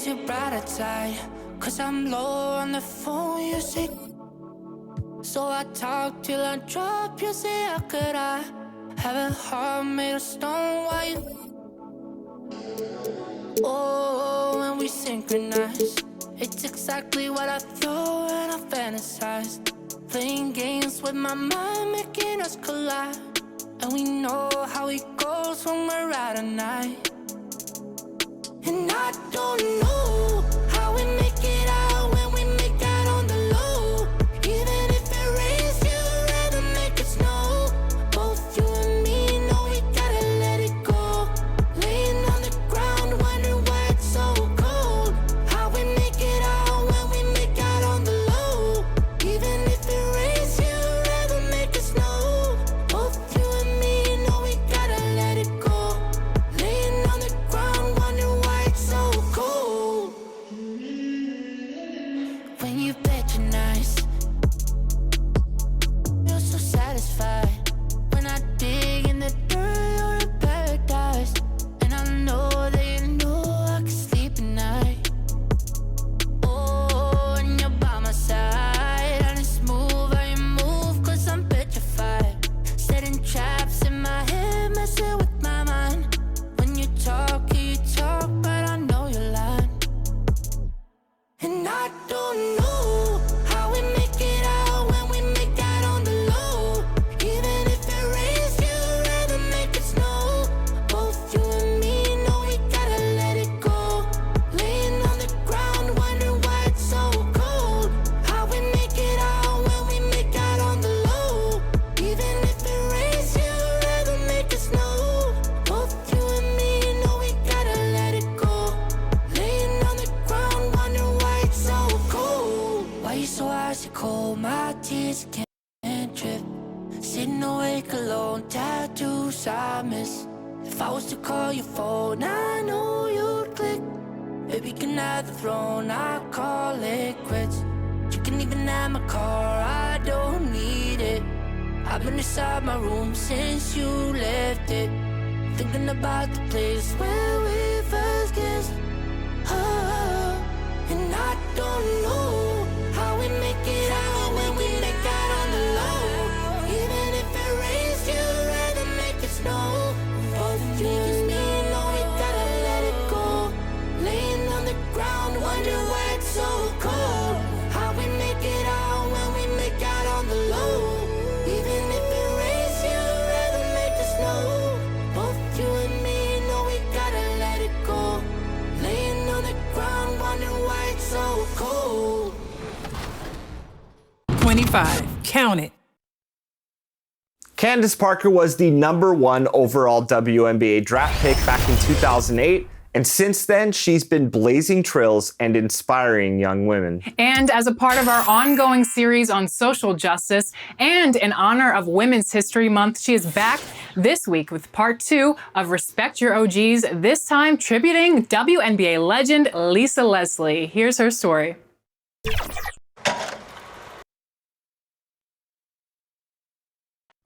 raise your brighter side. Cause I'm low on the phone, you say. So I talk till I drop, you say, how could I have a heart made of stone? Why you? Oh, when we synchronize, it's exactly what I thought when I fantasized. Playing games with my mind, making us collide. And we know how it goes when we're out at night. And I don't know how we make it out when we make out on the low. Even if it rains, you'd rather make it snow. Both you and me know we gotta let it go. Laying on the ground, wondering why it's so cold. How we make it out when we make out on the low. Even if it rains, you'd rather make it snow. Both you and me know we gotta let it go. Laying on the ground, wondering why it's so cold. When you patronize, you're so satisfied. When I dig in the dirt, you're in paradise. And I know that you know I can sleep at night. Oh, and you're by my side. And it's move how you move, cause I'm petrified. Setting traps in my head, messing with my mind. When you talk, but I know you're lying. And I don't know how we make it out when we make out on the low. Even if it rains, you'd rather make it snow. Both you and me know we gotta let it go. Laying on the ground, wondering why it's so cold. How we make it out when we make out on the low. Even if it rains, you'd rather make it snow. Both you and me know we gotta let it go. Laying on the ground, wondering why it's so cold. Why you so icy cold? My tears can't drip. Sitting awake alone, tattoos I miss. If I was to call your phone, I know you'd click. Baby, can I have the throne? I call it quits. You can even have my car, I don't need it. I've been inside my room since you left it. Thinking about the place where we first kissed. Oh, and I don't know how we make it out when we make out on the low. Even if it rains, you'd rather make it snow. Both you and me know we gotta let it go. Laying on the ground, wondering why it's so cold. How we make it out when we make out on the low. Even if it rains, you'd rather make it snow. Both you and me know we gotta let it go. Laying on the ground, wondering why it's so cold. 25. Count it. Candace Parker was the #1 overall WNBA draft pick back in 2008. And since then, she's been blazing trails and inspiring young women. And as a part of our ongoing series on social justice and in honor of Women's History Month, she is back this week with part 2 of Respect Your OGs, this time tributing WNBA legend Lisa Leslie. Here's her story.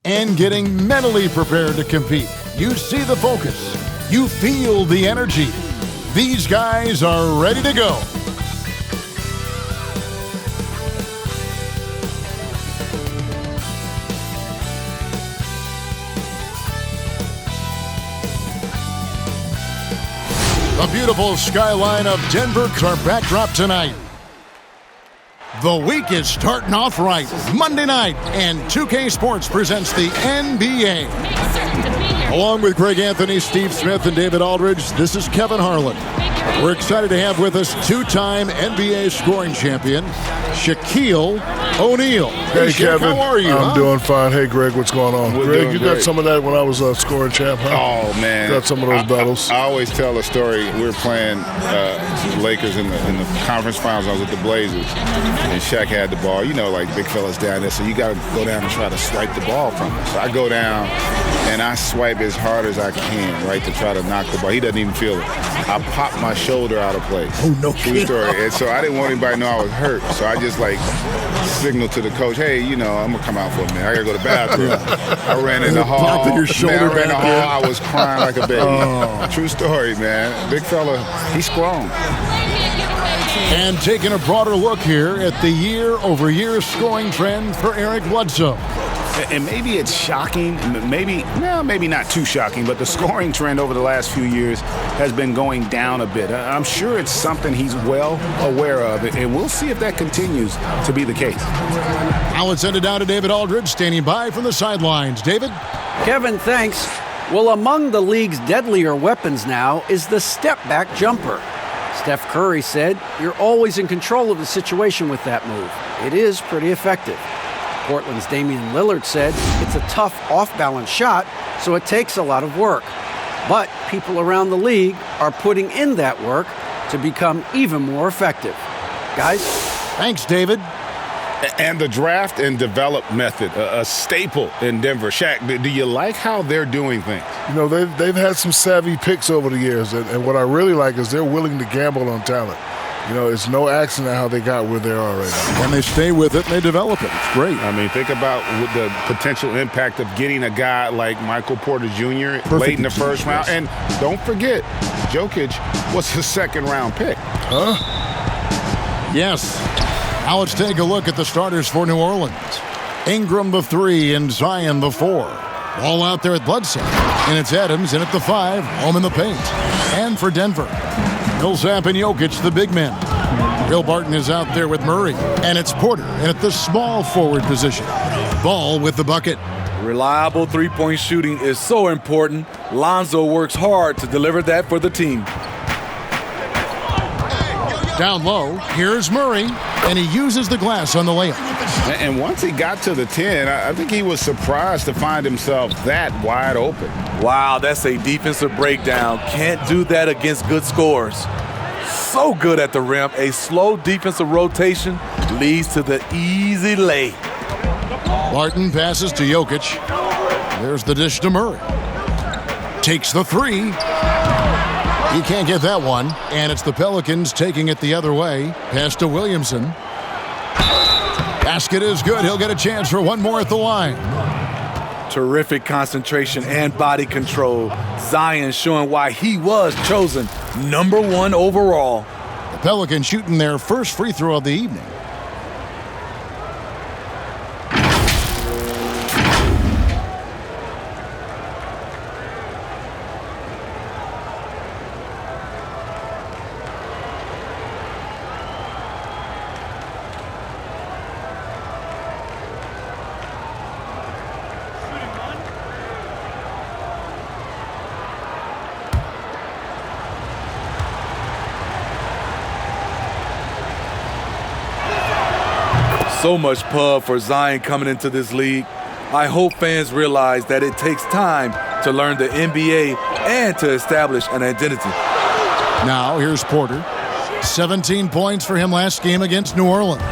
And getting mentally prepared to compete. You see the focus. You feel the energy. These guys are ready to go. The beautiful skyline of Denver's our backdrop tonight. The week is starting off right. Monday night, and 2K Sports presents the NBA. Along with Greg Anthony, Steve Smith, and David Aldridge, this is Kevin Harlan. We're excited to have with us two-time NBA scoring champion, Shaquille O'Neal. Hey, Shaq, Kevin. how are you? I'm doing fine. Hey, Greg, what's going on? Greg, you got some of that when I was scoring champ, huh? Oh, man. Got some of those battles. I always tell a story. We were playing Lakers in the conference finals. I was with the Blazers, and Shaq had the ball. You know, like big fellas down there, so you got to go down and try to swipe the ball from him. So I go down, and I swipe as hard as I can, right, to try to knock the ball. He doesn't even feel it. I popped my shoulder out of place. Oh, no True story. And so I didn't want anybody to know I was hurt. So I just, like, signaled to the coach, hey, you know, I'm going to come out for a minute. I got to go to the bathroom. I ran in the hall. Popping your shoulder I ran in the back hall. there. I was crying like a baby. True story, man. Big fella, he's strong. And taking a broader look here at the year-over-year scoring trend for Eric Bledsoe. And maybe it's shocking, maybe not too shocking, but the scoring trend over the last few years has been going down a bit. I'm sure it's something he's well aware of, and we'll see if that continues to be the case. Now let's send it down to David Aldridge, standing by from the sidelines. David? Kevin, thanks. Well, among the league's deadlier weapons now is the step-back jumper. Steph Curry said, "You're always in control of the situation with that move. It is pretty effective." Portland's Damian Lillard said, "It's a tough off-balance shot, so it takes a lot of work. But people around the league are putting in that work to become even more effective." Guys? Thanks, David. And the draft and develop method, a staple in Denver. Shaq, do you like how they're doing things? You know, they've had some savvy picks over the years, and what I really like is they're willing to gamble on talent. You know, it's no accident how they got where they are right now. And they stay with it and they develop it. It's great. I mean, think about the potential impact of getting a guy like Michael Porter Jr. late in the first round. And don't forget, Jokic was his second-round pick. Huh? Yes. Now let's take a look at the starters for New Orleans. Ingram the 3 and Zion the 4. All out there at Bledsoe. And it's Adams in at the 5, home in the paint. And for Denver, Millsap and Jokic, the big men. Will Barton is out there with Murray. And it's Porter at the small forward position. Ball with the bucket. Reliable three-point shooting is so important. Lonzo works hard to deliver that for the team. Down low, here's Murray, and he uses the glass on the layup. And once he got to the 10, I think he was surprised to find himself that wide open. Wow, that's a defensive breakdown. Can't do that against good scorers. So good at the rim. A slow defensive rotation leads to the easy lay. Barton passes to Jokic. There's the dish to Murray. Takes the 3. He can't get that one, and it's the Pelicans taking it the other way. Pass to Williamson. Basket is good. He'll get a chance for one more at the line. Terrific concentration and body control. Zion showing why he was chosen #1 overall. The Pelicans shooting their first free throw of the evening. So much pub for Zion coming into this league. I hope fans realize that it takes time to learn the NBA and to establish an identity. Now here's Porter. 17 points for him last game against New Orleans.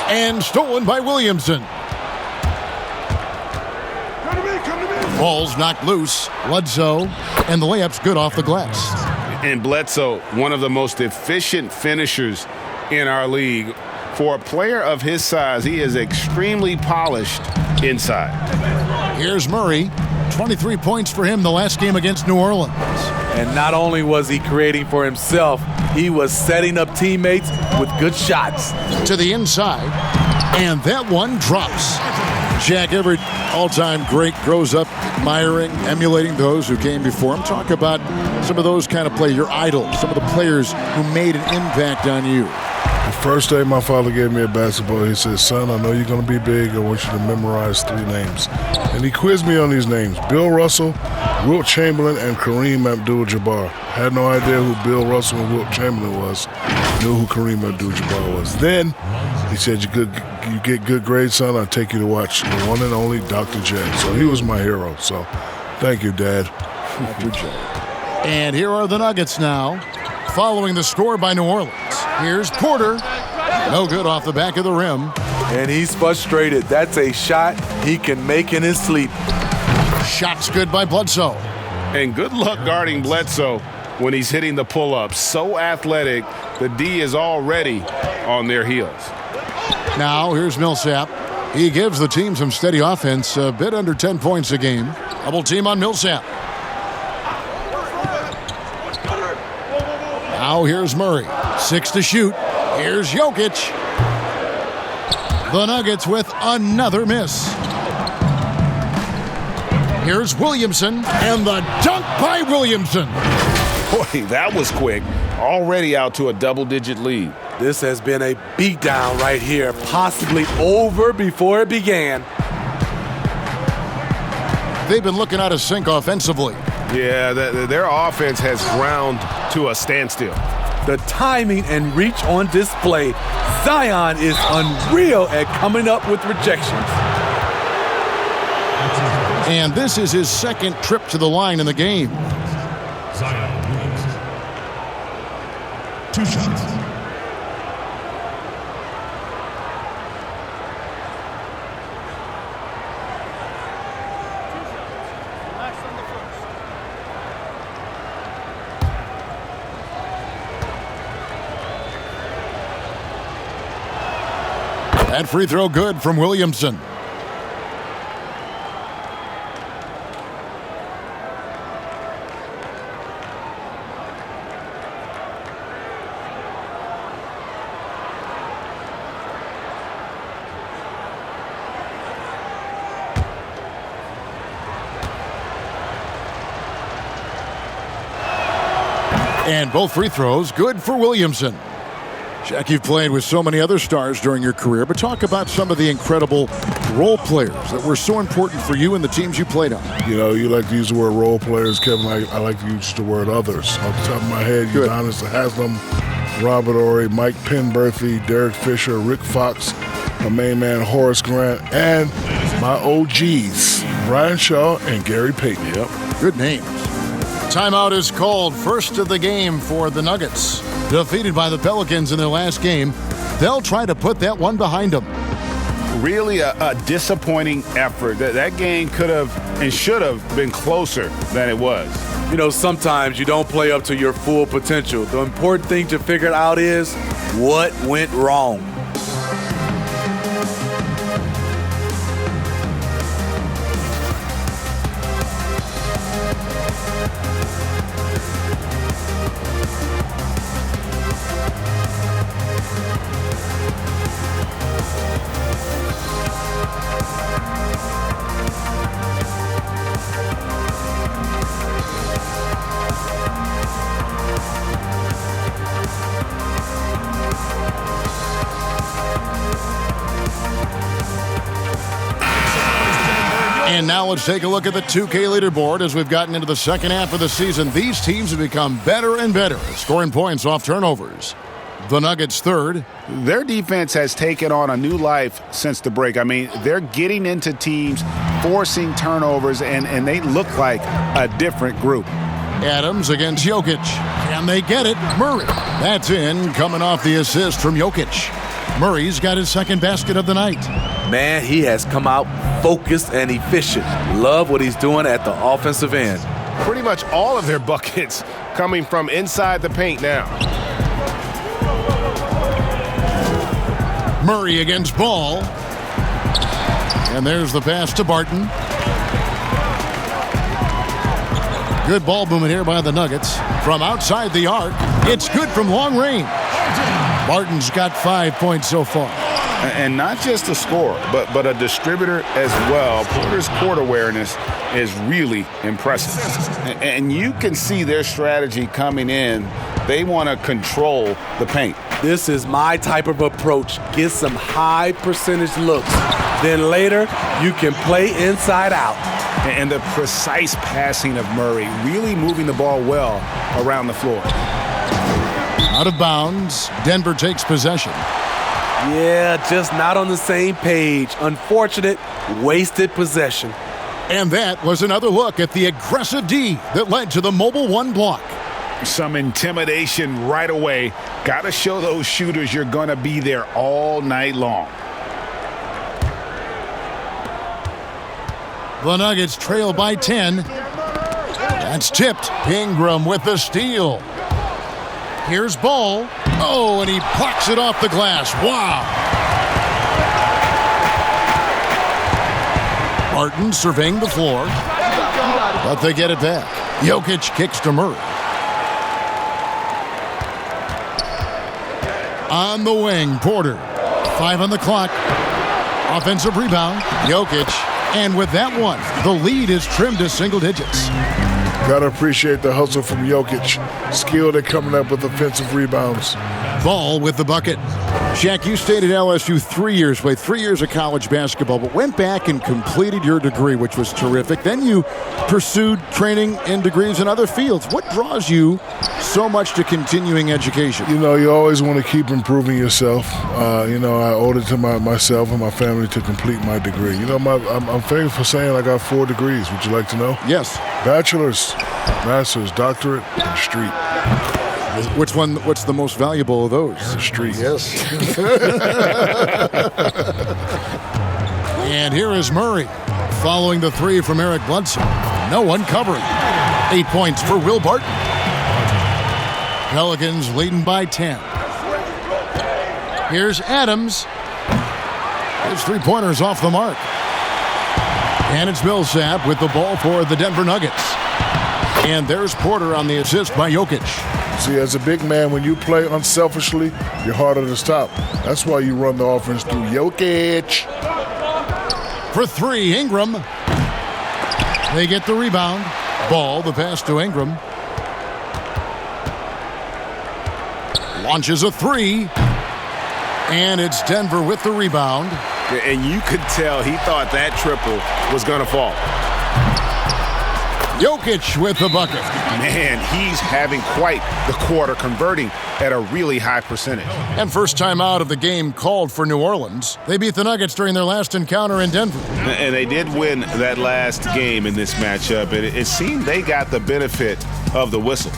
And stolen by Williamson. Ball's knocked loose. Bledsoe. And the layup's good off the glass. And Bledsoe, one of the most efficient finishers in our league. For a player of his size, he is extremely polished inside. Here's Murray. 23 points for him the last game against New Orleans. And not only was he creating for himself, he was setting up teammates with good shots. To the inside. And that one drops. Jack, every all-time great grows up admiring, emulating those who came before him. Talk about some of those kind of players, your idols, some of the players who made an impact on you. The first day my father gave me a basketball, he said, "Son, I know you're going to be big. I want you to memorize 3 names." And he quizzed me on these names: Bill Russell, Wilt Chamberlain, and Kareem Abdul-Jabbar. I had no idea who Bill Russell and Wilt Chamberlain was. Knew who Kareem Abdul-Jabbar was. Then he said, you get good grades, son. I'll take you to watch the one and only Dr. J. So he was my hero. So thank you, Dad. Dr. J. And here are the Nuggets now, following the score by New Orleans. Here's Porter. No good off the back of the rim. And he's frustrated. That's a shot he can make in his sleep. Shot's good by Bledsoe. And good luck guarding Bledsoe when he's hitting the pull-ups. So athletic, the D is already on their heels. Now here's Millsap. He gives the team some steady offense, a bit under 10 points a game. Double team on Millsap. Now here's Murray. 6 to shoot. Here's Jokic. The Nuggets with another miss. Here's Williamson, and the dunk by Williamson. Boy, that was quick. Already out to a double-digit lead. This has been a beatdown right here, possibly over before it began. They've been looking out of sync offensively. Yeah, their offense has ground to a standstill. The timing and reach on display. Zion is unreal at coming up with rejections. And this is his second trip to the line in the game. Zion Williamson. 2 shots. That free throw good from Williamson. And both free throws good for Williamson. Jack, you've played with so many other stars during your career, but talk about some of the incredible role players that were so important for you and the teams you played on. You know, you like to use the word role players, Kevin. I like to use the word others. Off the top of my head, Udonis Haslam, Robert Horry, Mike Penberthy, Derek Fisher, Rick Fox, my main man Horace Grant, and my OGs, Brian Shaw and Gary Payton. Yep, good names. Timeout is called. First of the game for the Nuggets. Defeated by the Pelicans in their last game, they'll try to put that one behind them. Really a disappointing effort. That game could have and should have been closer than it was. You know, sometimes you don't play up to your full potential. The important thing to figure out is what went wrong. And now let's take a look at the 2K leaderboard as we've gotten into the second half of the season. These teams have become better and better at scoring points off turnovers. The Nuggets third. Their defense has taken on a new life since the break. I mean, they're getting into teams, forcing turnovers, and they look like a different group. Adams against Jokic. Can they get it? Murray. That's in, coming off the assist from Jokic. Murray's got his second basket of the night. Man, he has come out focused and efficient. Love what he's doing at the offensive end. Pretty much all of their buckets coming from inside the paint now. Murray against Ball. And there's the pass to Barton. Good ball movement here by the Nuggets. From outside the arc, it's good from long range. Barton's got 5 points so far. And not just a scorer, but a distributor as well. Porter's court awareness is really impressive. And you can see their strategy coming in. They want to control the paint. This is my type of approach. Get some high percentage looks. Then later, you can play inside out. And the precise passing of Murray, really moving the ball well around the floor. Out of bounds. Denver takes possession. Yeah, just not on the same page. Unfortunate, wasted possession. And that was another look at the aggressive D that led to the mobile one block. Some intimidation right away. Got to show those shooters you're going to be there all night long. The Nuggets trail by 10. That's tipped. Ingram with the steal. Here's Ball. Oh, and he plucks it off the glass. Wow. Barton surveying the floor. But they get it back. Jokic kicks to Murray. On the wing, Porter. 5 on the clock. Offensive rebound, Jokic. And with that one, the lead is trimmed to single digits. Gotta appreciate the hustle from Jokic. Skilled at coming up with offensive rebounds. Ball with the bucket. Shaq, you stayed at LSU 3 years, played 3 years of college basketball, but went back and completed your degree, which was terrific. Then you pursued training and degrees in other fields. What draws you so much to continuing education? You know, you always want to keep improving yourself. I owe it to myself and my family to complete my degree. You know, I'm famous for saying I got 4 degrees. Would you like to know? Yes. Bachelor's, master's, doctorate, and street. What's the most valuable of those? The street. Yes. And here is Murray following the 3 from Eric Bledsoe. No one covering. 8 points for Will Barton. Pelicans leading by 10. Here's Adams. His 3-pointers off the mark. And it's Millsap with the ball for the Denver Nuggets. And there's Porter on the assist by Jokic. See, as a big man, when you play unselfishly, you're harder to stop. That's why you run the offense through Jokic. For 3, Ingram. They get the rebound. Ball, the pass to Ingram. Launches a 3. And it's Denver with the rebound. And you could tell he thought that triple was going to fall. Jokic with the bucket. Man, he's having quite the quarter, converting at a really high percentage. And first time out of the game called for New Orleans. They beat the Nuggets during their last encounter in Denver. And they did win that last game in this matchup. And it seemed they got the benefit of the whistle.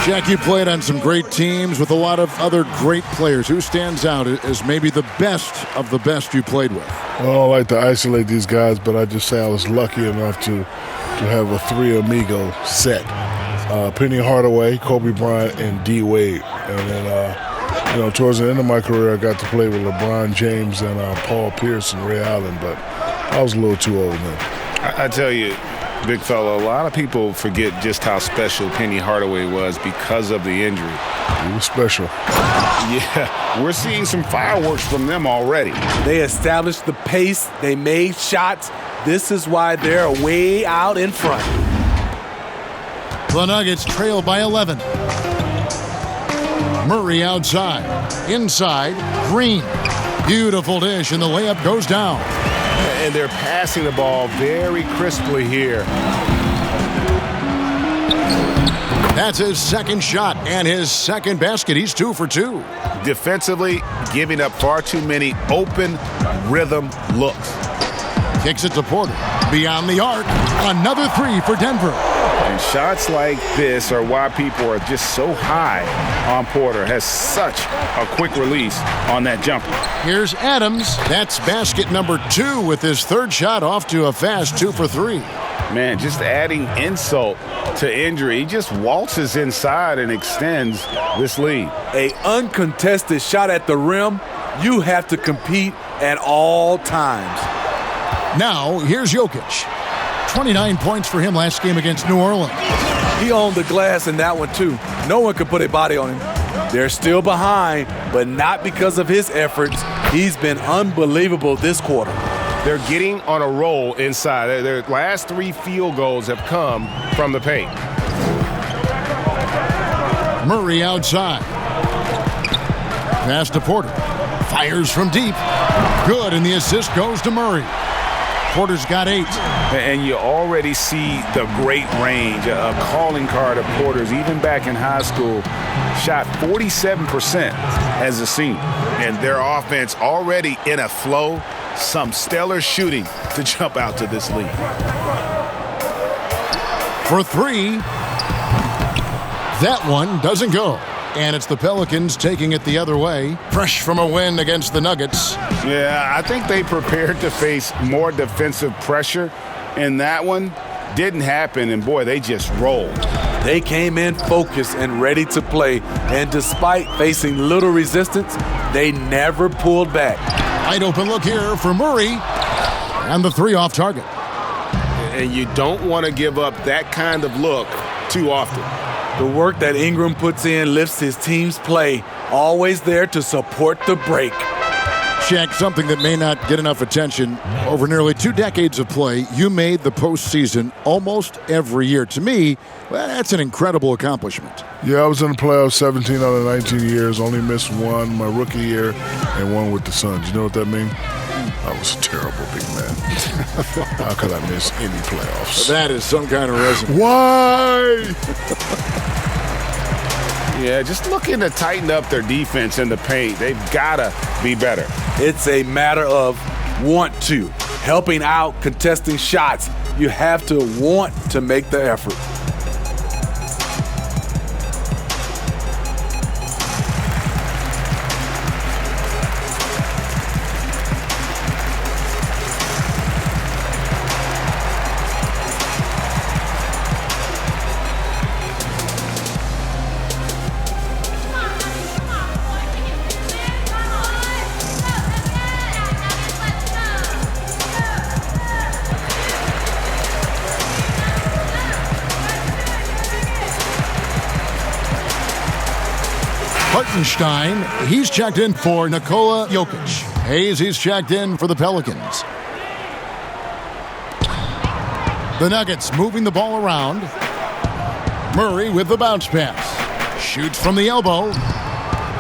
Jack, you played on some great teams with a lot of other great players. Who stands out as maybe the best of the best you played with? Well, I don't like to isolate these guys, but I just say I was lucky enough to have a 3 amigo set. Penny Hardaway, Kobe Bryant, and D. Wade. And then, towards the end of my career, I got to play with LeBron James and Paul Pierce and Ray Allen, but I was a little too old then. I tell you, big fella, a lot of people forget just how special Penny Hardaway was because of the injury. He was special. Yeah, we're seeing some fireworks from them already. They established the pace. They made shots. This is why they're way out in front. The Nuggets trail by 11. Murray outside. Inside, Green. Beautiful dish, and the layup goes down. And they're passing the ball very crisply here. That's his second shot and his second basket. He's 2 for 2. Defensively, giving up far too many open rhythm looks. Kicks it to Porter. Beyond the arc. Another 3 for Denver. And shots like this are why people are just so high on Porter. Has such a quick release on that jumper. Here's Adams. That's basket number 2 with his third shot off to a fast 2 for 3. Man, just adding insult to injury. He just waltzes inside and extends this lead. A uncontested shot at the rim. You have to compete at all times. Now, here's Jokic. 29 points for him last game against New Orleans. He owned the glass in that one, too. No one could put a body on him. They're still behind, but not because of his efforts. He's been unbelievable this quarter. They're getting on a roll inside. Their last 3 field goals have come from the paint. Murray outside. Pass to Porter. Fires from deep. Good, and the assist goes to Murray. Porter's got 8. And you already see the great range, a calling card of Porter's, even back in high school, shot 47% as a senior. And their offense already in a flow, some stellar shooting to jump out to this lead. For 3. That one doesn't go. And it's the Pelicans taking it the other way, fresh from a win against the Nuggets. Yeah, I think they prepared to face more defensive pressure, and that one didn't happen, and boy, they just rolled. They came in focused and ready to play, and despite facing little resistance, they never pulled back. Wide open look here for Murray, and the 3 off target. And you don't want to give up that kind of look too often. The work that Ingram puts in lifts his team's play, always there to support the break. Shaq, something that may not get enough attention. Over nearly 2 decades of play, you made the postseason almost every year. To me, well, that's an incredible accomplishment. Yeah, I was in the playoffs 17 out of 19 years, only missed one my rookie year and one with the Suns. You know what that means? I was a terrible big man. How could I miss any playoffs? That is some kind of resume. Why? Yeah, just looking to tighten up their defense in the paint. They've got to be better. It's a matter of want to. Helping out, contesting shots. You have to want to make the effort. Hartenstein, he's checked in for Nikola Jokic. Hayes, he's checked in for the Pelicans. The Nuggets moving the ball around. Murray with the bounce pass. Shoots from the elbow.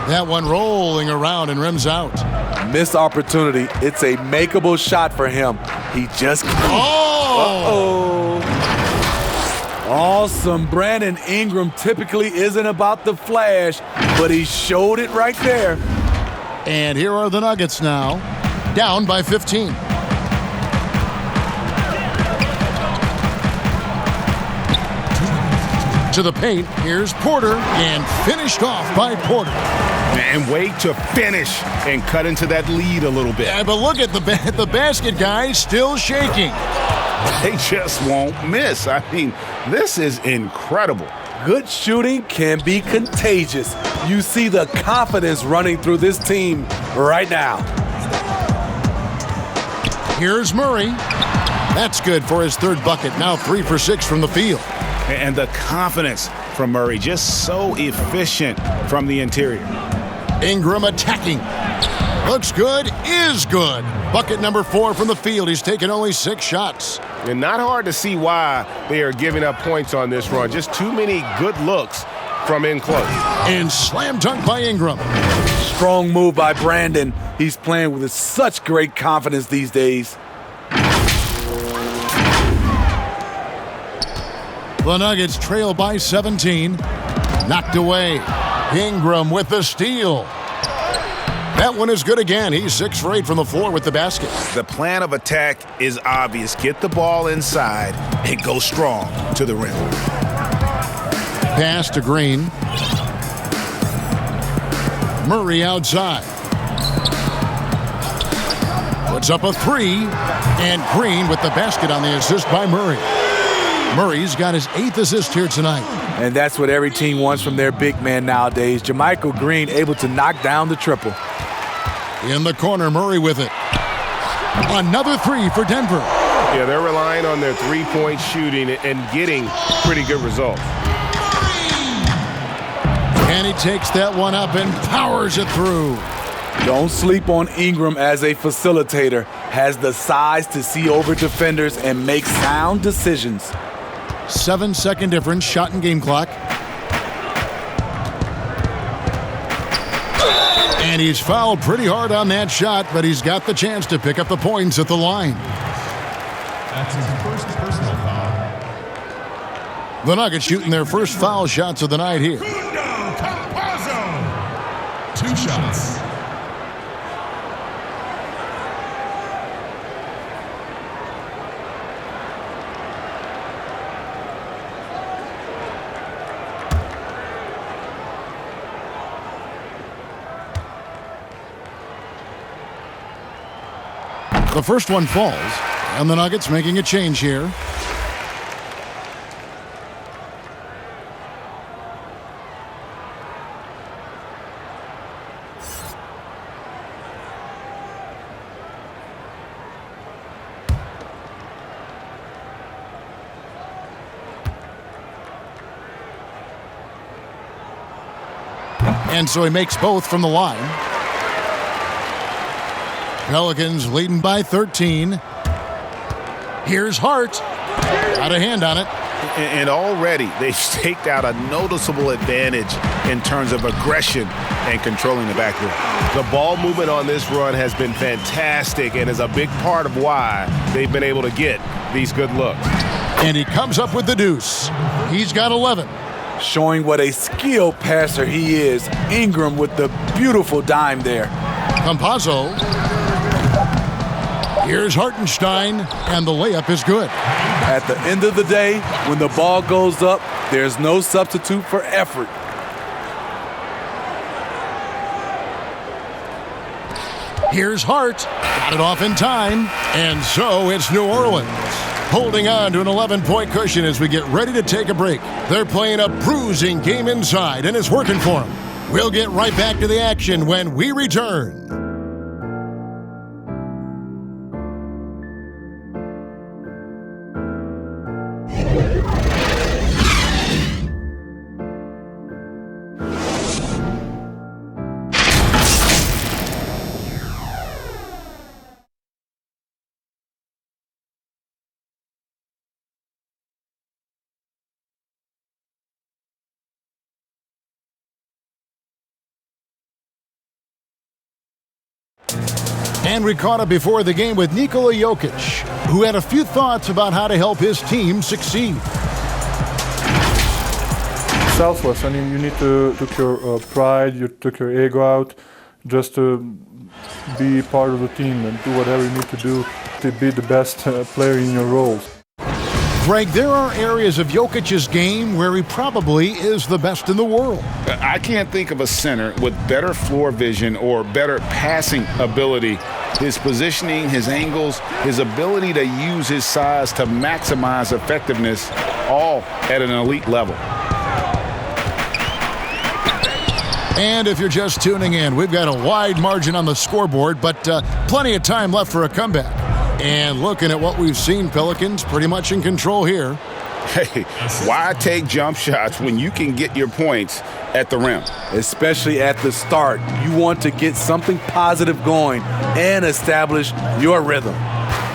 That one rolling around and rims out. Missed opportunity. It's a makeable shot for him. He just can't. Oh! Awesome. Brandon Ingram typically isn't about the flash, but he showed it right there. And here are the Nuggets now, down by 15. To the paint, here's Porter, and finished off by Porter. And wait to finish and cut into that lead a little bit. Yeah, but look at the basket guy still shaking. They just won't miss. I mean, this is incredible. Good shooting can be contagious. You see the confidence running through this team right now. Here's Murray. That's good for his 3rd bucket. Now 3 for 6 from the field. And the confidence from Murray, just so efficient from the interior. Ingram attacking. Looks good, is good. Bucket number 4 from the field. He's taken only 6 shots. And not hard to see why they are giving up points on this run. Just too many good looks from in close. And slam dunk by Ingram. Strong move by Brandon. He's playing with such great confidence these days. The Nuggets trail by 17. Knocked away. Ingram with the steal. That one is good again. He's 6 for 8 from the floor with the basket. The plan of attack is obvious. Get the ball inside and go strong to the rim. Pass to Green. Murray outside. Puts up a 3. And Green with the basket on the assist by Murray. Murray's got his 8th assist here tonight. And that's what every team wants from their big man nowadays. JaMychal Green able to knock down the triple. In the corner, Murray with it. Another 3 for Denver. Yeah, they're relying on their three-point shooting and getting pretty good results. And he takes that one up and powers it through. Don't sleep on Ingram as a facilitator. Has the size to see over defenders and make sound decisions. 7-second difference, shot and game clock. And he's fouled pretty hard on that shot, but he's got the chance to pick up the points at the line. That's his first personal foul. The Nuggets shooting their first foul shots of the night here. 2 shots. The first one falls, and the Nuggets making a change here. And so he makes both from the line. Pelicans leading by 13. Here's Hart. Got a hand on it. And already they've staked out a noticeable advantage in terms of aggression and controlling the backcourt. The ball movement on this run has been fantastic and is a big part of why they've been able to get these good looks. And he comes up with the deuce. He's got 11. Showing what a skilled passer he is. Ingram with the beautiful dime there. Campazzo. Here's Hartenstein, and the layup is good. At the end of the day, when the ball goes up, there's no substitute for effort. Here's Hart. Got it off in time, and so it's New Orleans holding on to an 11-point cushion as we get ready to take a break. They're playing a bruising game inside, and it's working for them. We'll get right back to the action when we return. And we caught up before the game with Nikola Jokic, who had a few thoughts about how to help his team succeed. Selfless. I mean, you need to took your pride, you took your ego out, just to be part of the team and do whatever you need to do to be the best player in your roles. Greg, there are areas of Jokic's game where he probably is the best in the world. I can't think of a center with better floor vision or better passing ability. His positioning, his angles, his ability to use his size to maximize effectiveness, all at an elite level. And if you're just tuning in, we've got a wide margin on the scoreboard, but plenty of time left for a comeback. And looking at what we've seen, Pelicans pretty much in control here. Hey, why take jump shots when you can get your points at the rim? Especially at the start. You want to get something positive going and establish your rhythm.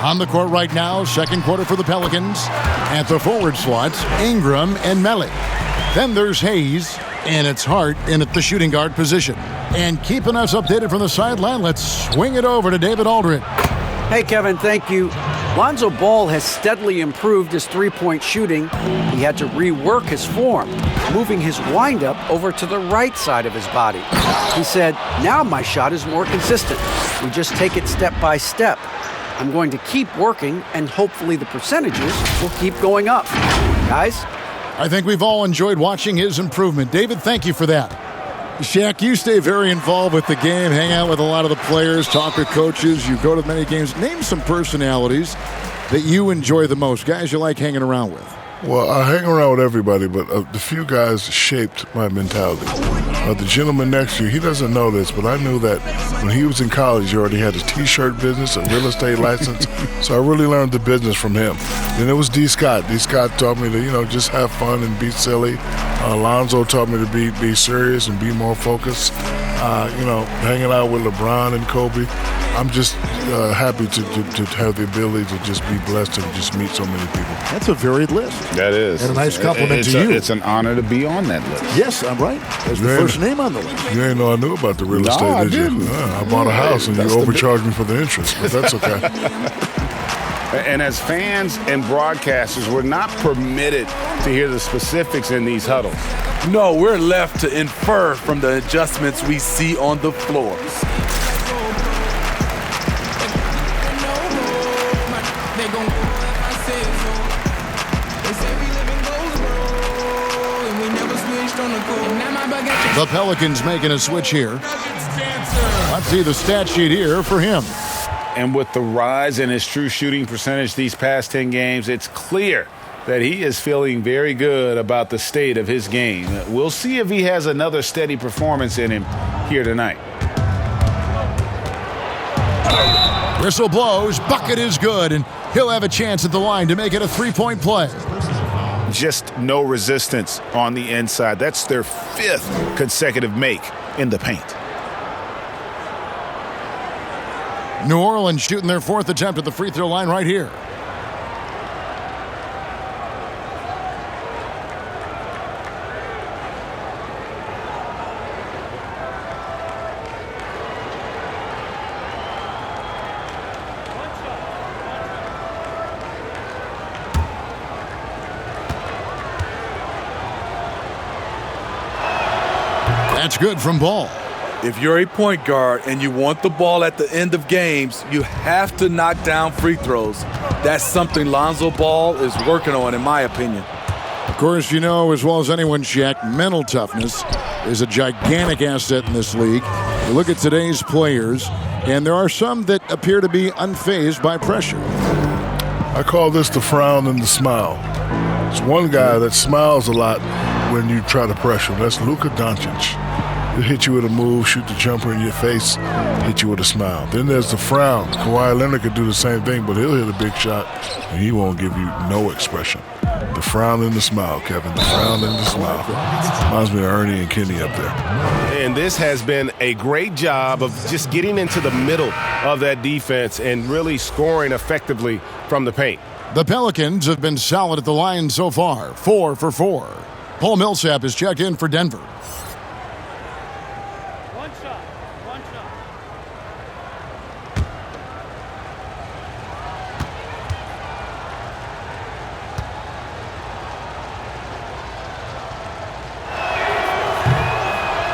On the court right now, second quarter for the Pelicans. At the forward slots, Ingram and Melly. Then there's Hayes, and it's Hart in at the shooting guard position. And keeping us updated from the sideline, let's swing it over to David Aldridge. Hey, Kevin, thank you. Lonzo Ball has steadily improved his three-point shooting. He had to rework his form, moving his windup over to the right side of his body. He said, "Now my shot is more consistent. We just take it step by step. I'm going to keep working, and hopefully the percentages will keep going up." Guys? I think we've all enjoyed watching his improvement. David, thank you for that. Shaq, you stay very involved with the game, hang out with a lot of the players, talk with coaches, you go to many games. Name some personalities that you enjoy the most, guys you like hanging around with. Well, I hang around with everybody, but the few guys shaped my mentality. The gentleman next to you, he doesn't know this, but I knew that when he was in college, he already had a T-shirt business, a real estate license, so I really learned the business from him. Then it was D. Scott. D. Scott taught me to, just have fun and be silly. Alonzo taught me to be serious and be more focused. Hanging out with LeBron and Kobe. I'm just happy to have the ability to just be blessed to just meet so many people. That's a varied list. That is. And a nice compliment to you. It's an honor to be on that list. Yes, I'm right. That's the first name on the list. You ain't know I knew about the real estate, I did you? didn't. I bought a house and you overcharged me for the interest, but that's okay. And as fans and broadcasters, we're not permitted to hear the specifics in these huddles. No, we're left to infer from the adjustments we see on the floor. The Pelicans making a switch here. Let's see the stat sheet here for him. And with the rise in his true shooting percentage these past 10 games, it's clear that he is feeling very good about the state of his game. We'll see if he has another steady performance in him here tonight. Whistle blows, bucket is good, and he'll have a chance at the line to make it a three-point play. Just no resistance on the inside. That's their 5th consecutive make in the paint. New Orleans shooting their 4th attempt at the free throw line right here. That's good from Ball. If you're a point guard and you want the ball at the end of games, you have to knock down free throws. That's something Lonzo Ball is working on, in my opinion. Of course, you know as well as anyone, Shaq, mental toughness is a gigantic asset in this league. You look at today's players, and there are some that appear to be unfazed by pressure. I call this the frown and the smile. It's one guy that smiles a lot when you try to pressure him. That's Luka Doncic. He'll hit you with a move, shoot the jumper in your face, hit you with a smile. Then there's the frown. Kawhi Leonard could do the same thing, but he'll hit a big shot, and he won't give you no expression. The frown and the smile, Kevin. The frown and the smile. Reminds me of Ernie and Kenny up there. And this has been a great job of just getting into the middle of that defense and really scoring effectively from the paint. The Pelicans have been solid at the line so far, 4 for 4. Paul Millsap is checked in for Denver.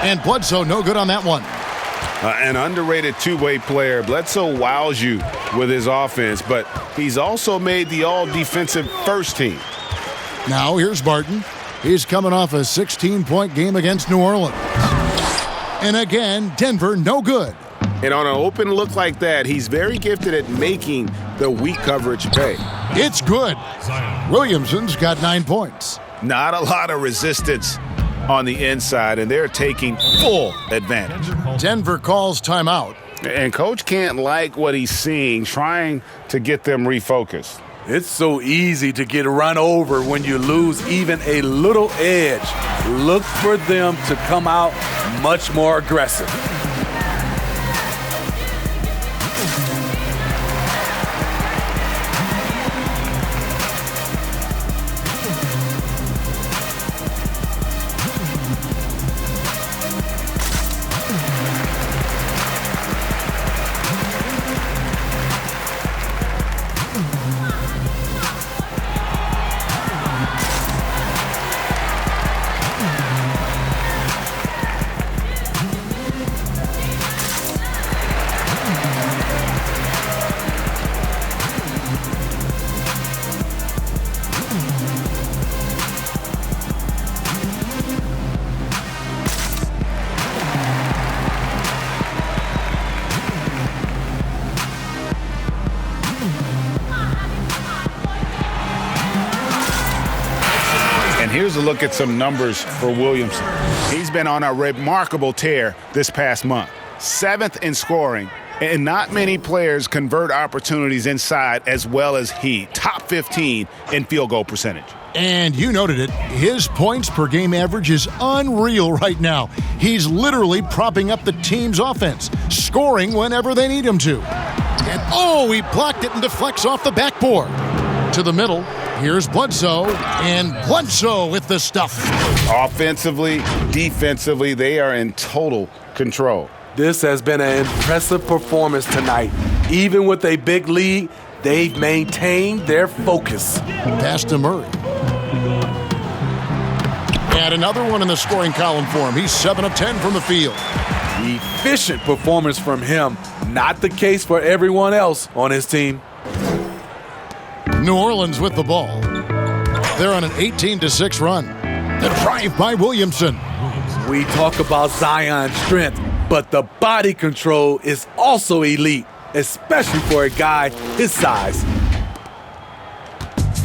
And Bledsoe, no good on that one. An underrated two-way player. Bledsoe wows you with his offense, but he's also made the all-defensive first team. Now here's Barton. He's coming off a 16-point game against New Orleans. And again, Denver, no good. And on an open look like that, he's very gifted at making the weak coverage pay. It's good. Williamson's got 9 points. Not a lot of resistance on the inside, and they're taking full advantage. Denver calls timeout. And Coach can't like what he's seeing, trying to get them refocused. It's so easy to get run over when you lose even a little edge. Look for them to come out much more aggressive. Here's a look at some numbers for Williamson. He's been on a remarkable tear this past month. 7th in scoring, and not many players convert opportunities inside as well as he. Top 15 in field goal percentage. And you noted it, his points per game average is unreal right now. He's literally propping up the team's offense, scoring whenever they need him to. And oh, he blocked it and deflects off the backboard. To the middle, here's Bledsoe, and Bledsoe with the stuff. Offensively, defensively, they are in total control. This has been an impressive performance tonight. Even with a big lead, they've maintained their focus. Pass to Murray. And another one in the scoring column for him. He's 7 of 10 from the field. Efficient performance from him. Not the case for everyone else on his team. New Orleans with the ball. They're on an 18-6 run. The drive by Williamson. We talk about Zion's strength, but the body control is also elite, especially for a guy his size.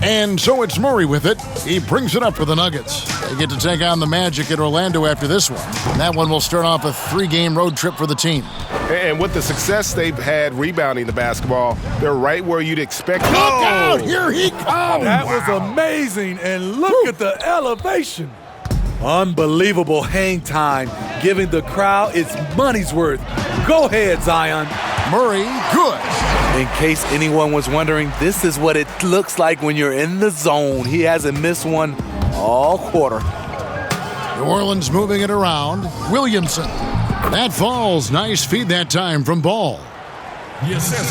And so it's Murray with it. He brings it up for the Nuggets. They get to take on the Magic in Orlando after this one. And that one will start off a 3-game road trip for the team. And with the success they've had rebounding the basketball, they're right where you'd expect. Look out! Here he comes! That was amazing, and look at the elevation. Unbelievable hang time, giving the crowd its money's worth. Go ahead, Zion. Murray, good. In case anyone was wondering, this is what it looks like when you're in the zone. He hasn't missed one all quarter. New Orleans moving it around. Williamson. That falls. Nice feed that time from Ball.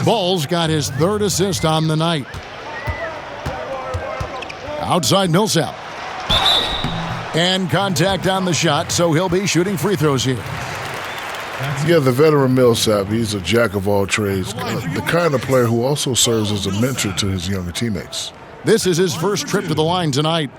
Ball's got his 3rd assist on the night. Outside Millsap. And contact on the shot, so he'll be shooting free throws here. Yeah, the veteran Millsap, he's a jack of all trades, the kind of player who also serves as a mentor to his younger teammates. This is his first trip to the line tonight.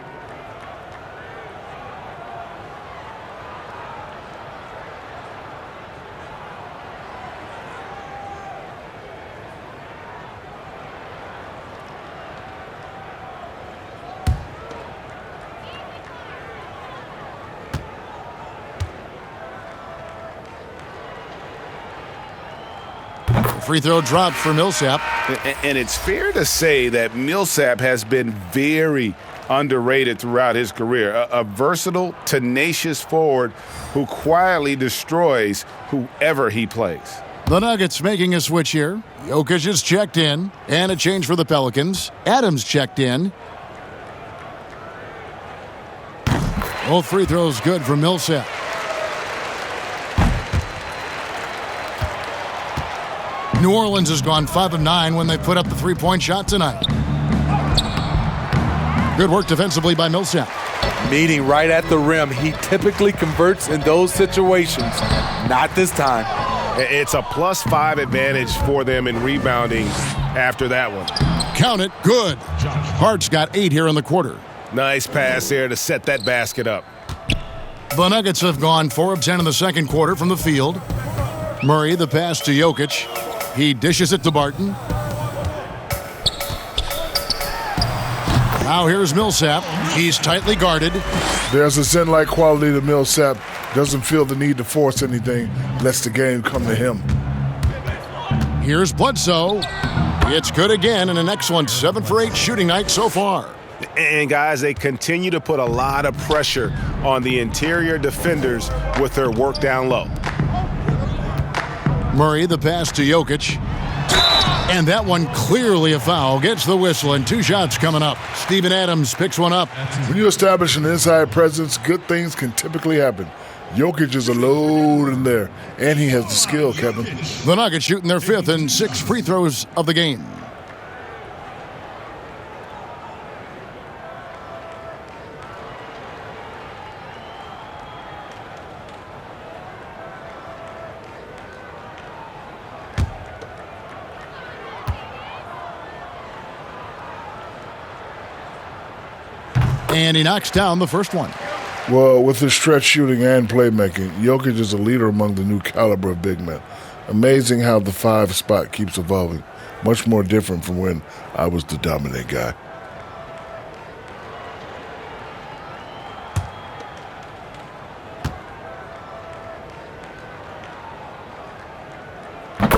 Free throw dropped for Millsap. And it's fair to say that Millsap has been very underrated throughout his career. A versatile, tenacious forward who quietly destroys whoever he plays. The Nuggets making a switch here. Jokic is checked in. And a change for the Pelicans. Adams checked in. Both free throws good for Millsap. New Orleans has gone 5 of 9 when they put up the 3-point shot tonight. Good work defensively by Millsap. Meeting right at the rim. He typically converts in those situations. Not this time. It's a +5 advantage for them in rebounding after that one. Count it. Good. Hart's got 8 here in the quarter. Nice pass there to set that basket up. The Nuggets have gone 4 of 10 in the second quarter from the field. Murray, the pass to Jokic. He dishes it to Barton. Now here's Millsap. He's tightly guarded. There's a Zen-like quality to Millsap. Doesn't feel the need to force anything. Lets the game come to him. Here's Bledsoe. It's good again, and an excellent 7 for 8 shooting night so far. And guys, they continue to put a lot of pressure on the interior defenders with their work down low. Murray, the pass to Jokic. And that one clearly a foul. Gets the whistle, and 2 shots coming up. Steven Adams picks one up. When you establish an inside presence, good things can typically happen. Jokic is a load in there, and he has the skill, Kevin. The Nuggets shooting their 5th and 6th free throws of the game. And he knocks down the first one. Well, with his stretch shooting and playmaking, Jokic is a leader among the new caliber of big men. Amazing how the 5 spot keeps evolving. Much more different from when I was the dominant guy.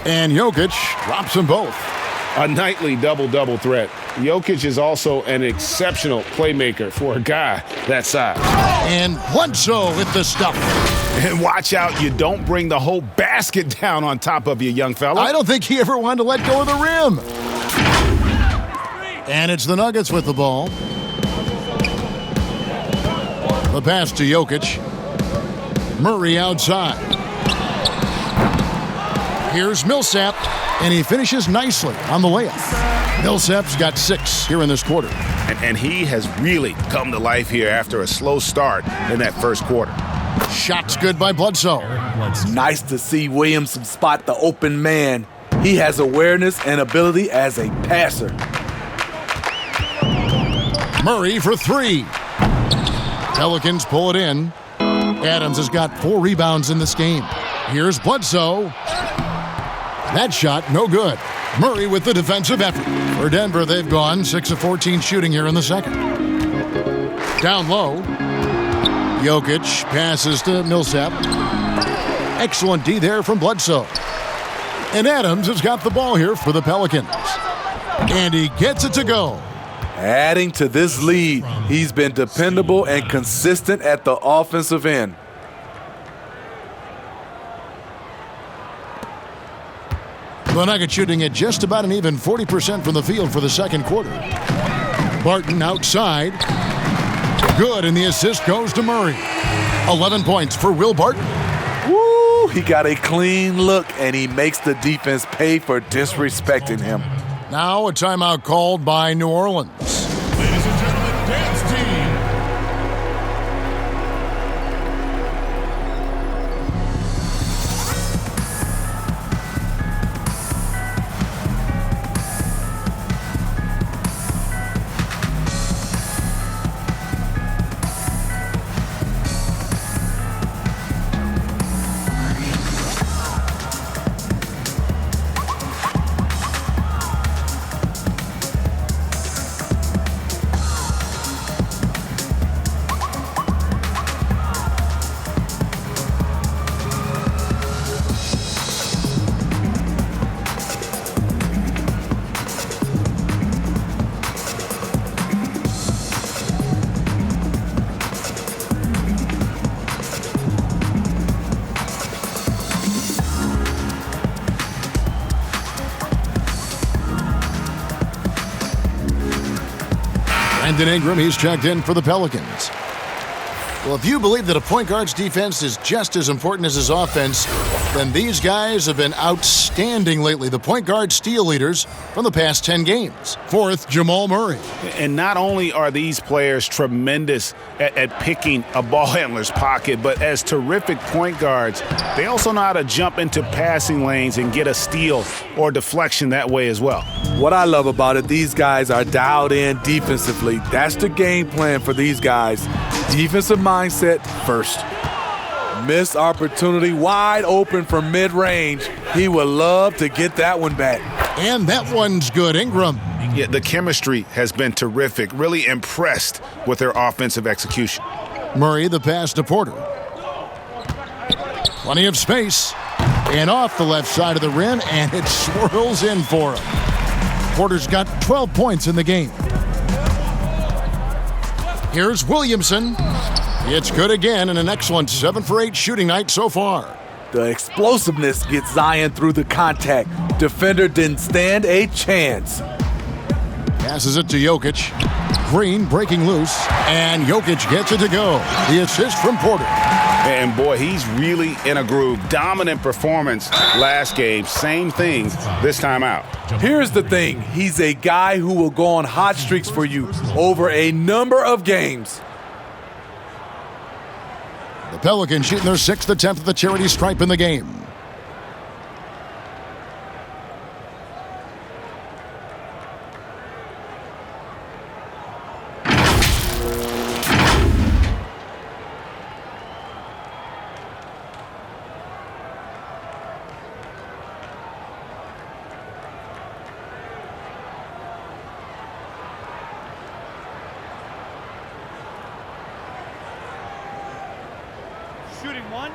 And Jokic drops them both. A nightly double-double threat. Jokic is also an exceptional playmaker for a guy that size. And Bledsoe with the stuff. And watch out, you don't bring the whole basket down on top of you, young fella. I don't think he ever wanted to let go of the rim. And it's the Nuggets with the ball. The pass to Jokic. Murray outside. Here's Millsap, and he finishes nicely on the layup. Millsap's got 6 here in this quarter. And he has really come to life here after a slow start in that first quarter. Shot's good by Bledsoe. Nice to see Williamson spot the open man. He has awareness and ability as a passer. Murray for 3. Pelicans pull it in. Adams has got 4 rebounds in this game. Here's Bledsoe. That shot, no good. Murray with the defensive effort. For Denver, they've gone 6 of 14 shooting here in the second. Down low. Jokic passes to Millsap. Excellent D there from Bledsoe. And Adams has got the ball here for the Pelicans. And he gets it to go. Adding to this lead, he's been dependable and consistent at the offensive end. The Nuggets shooting at just about an even 40% from the field for the second quarter. Barton outside. Good, and the assist goes to Murray. 11 points for Will Barton. Woo! He got a clean look, and he makes the defense pay for disrespecting him. Now a timeout called by New Orleans. Ladies and gentlemen, dance team. Brandon Ingram, he's checked in for the Pelicans. Well, if you believe that a point guard's defense is just as important as his offense, then these guys have been outstanding lately. The point guard steal leaders from the past 10 games. 4th, Jamal Murray. And not only are these players tremendous at picking a ball handler's pocket, but as terrific point guards, they also know how to jump into passing lanes and get a steal or deflection that way as well. What I love about it, these guys are dialed in defensively. That's the game plan for these guys. Defensive mindset first. Missed opportunity, wide open from mid-range. He would love to get that one back. And that one's good, Ingram. Yeah, the chemistry has been terrific. Really impressed with their offensive execution. Murray, the pass to Porter. Plenty of space. And off the left side of the rim, and it swirls in for him. Porter's got 12 points in the game. Here's Williamson. It's good again, and an excellent 7 for 8 shooting night so far. The explosiveness gets Zion through the contact. Defender didn't stand a chance. Passes it to Jokic. Green breaking loose, and Jokic gets it to go. The assist from Porter. And boy, he's really in a groove. Dominant performance last game. Same thing this time out. Here's the thing. He's a guy who will go on hot streaks for you over a number of games. The Pelicans shooting their 6th attempt at the charity stripe in the game. Shooting one.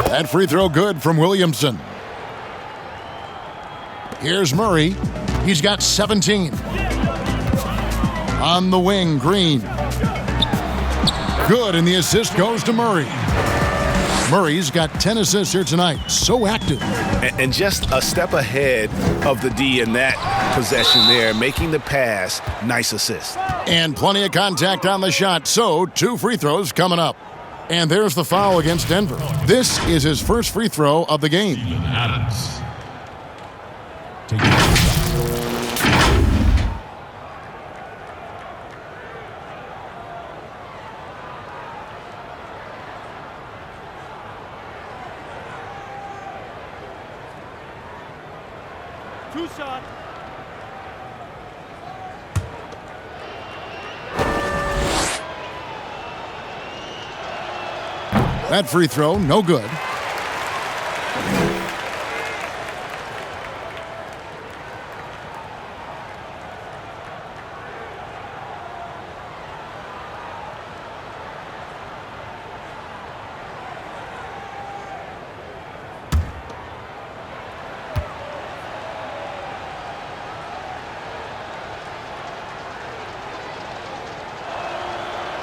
That free throw good from Williamson. Here's Murray. He's got 17. On the wing, Green. Good, and the assist goes to Murray. Murray's got 10 assists here tonight. So active. And just a step ahead of the D in that possession there, making the pass. Nice assist. And plenty of contact on the shot, so 2 free throws coming up. And there's the foul against Denver. This is his first free throw of the game. Adams. Two shot. That free throw, no good.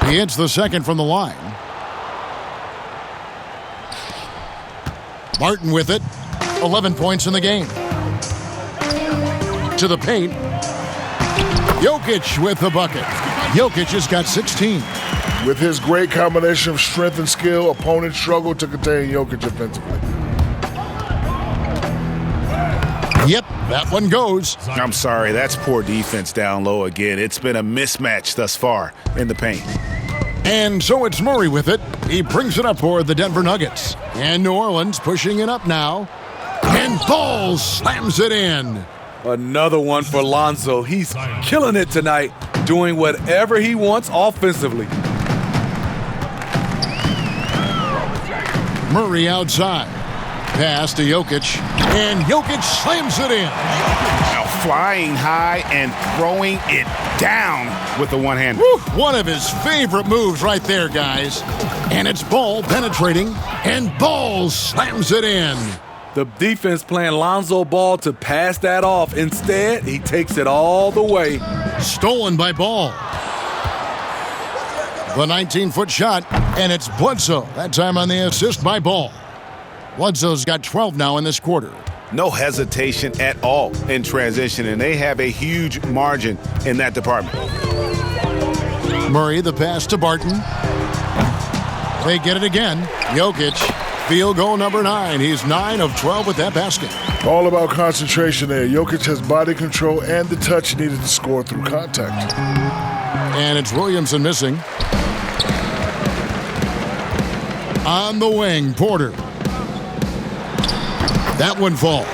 He hits the second from the line. Martin with it. 11 points in the game. To the paint. Jokic with the bucket. Jokic has got 16. With his great combination of strength and skill, opponents struggle to contain Jokic offensively. Yep, that one goes. I'm sorry, that's poor defense down low again. It's been a mismatch thus far in the paint. And so it's Murray with it. He brings it up for the Denver Nuggets. And New Orleans pushing it up now. And Ball slams it in. Another one for Lonzo. He's killing it tonight, doing whatever he wants offensively. Murray outside. Pass to Jokic. And Jokic slams it in. Now flying high and throwing it down with the one hand. One of his favorite moves right there, guys. And it's Ball penetrating. And Ball slams it in. The defense playing Lonzo Ball to pass that off. Instead, he takes it all the way. Stolen by Ball. The 19-foot shot, and it's Bledsoe. That time on the assist by Ball. Bledsoe's got 12 now in this quarter. No hesitation at all in transition, and they have a huge margin in that department. Murray, the pass to Barton. They get it again. Jokic, field goal number 9. He's 9 of 12 with that basket. All about concentration there. Jokic has body control and the touch needed to score through contact. And it's Williamson missing. On the wing, Porter. That one falls.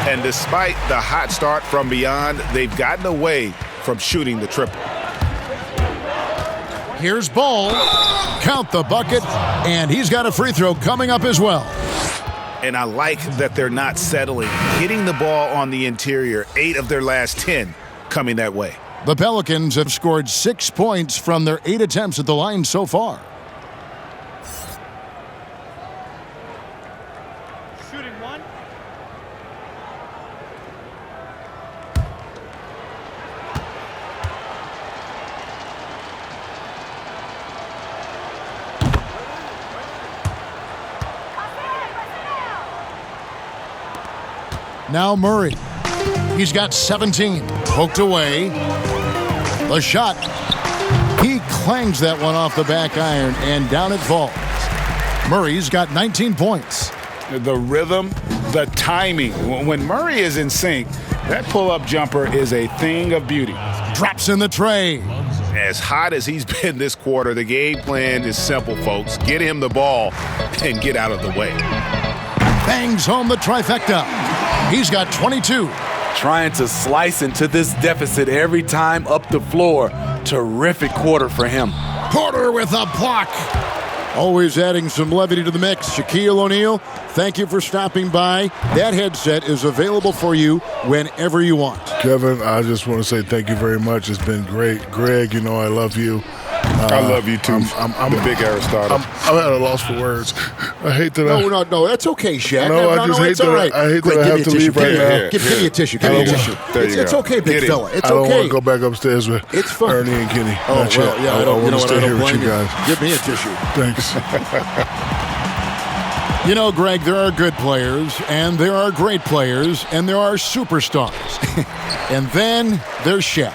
And despite the hot start from beyond, they've gotten away from shooting the triple. Here's Ball. Count the bucket, and he's got a free throw coming up as well. And I like that they're not settling. Hitting the ball on the interior, 8 of their last 10 coming that way. The Pelicans have scored 6 points from their 8 attempts at the line so far. Shooting one. Now Murray. He's got 17. Poked away. The shot. He clangs that one off the back iron, and down it falls. Murray's got 19 points. The rhythm, the timing. When Murray is in sync, that pull-up jumper is a thing of beauty. Drops in the tray. As hot as he's been this quarter, the game plan is simple, folks. Get him the ball and get out of the way. Bangs home the trifecta. He's got 22. Trying to slice into this deficit every time up the floor. Terrific quarter for him. Porter with a block. Always adding some levity to the mix. Shaquille O'Neal, thank you for stopping by. That headset is available for you whenever you want. Kevin, I just want to say thank you very much. It's been great. Greg, you know I love you. I love you too. I'm a big Aristotle. I'm at a loss for words. I hate that. No, that's okay, Shaq. No, I just hate that. Right. I hate that I have to leave right now. Give me a tissue. Give me a tissue. It's okay, big fella. It's okay. I don't want to go back upstairs with Ernie and Kenny. Oh, well, yeah. I want to stay here with you guys. Give me a tissue. Thanks. You know, Greg, there are good players, and there are great players, and there are superstars. And then there's Shaq.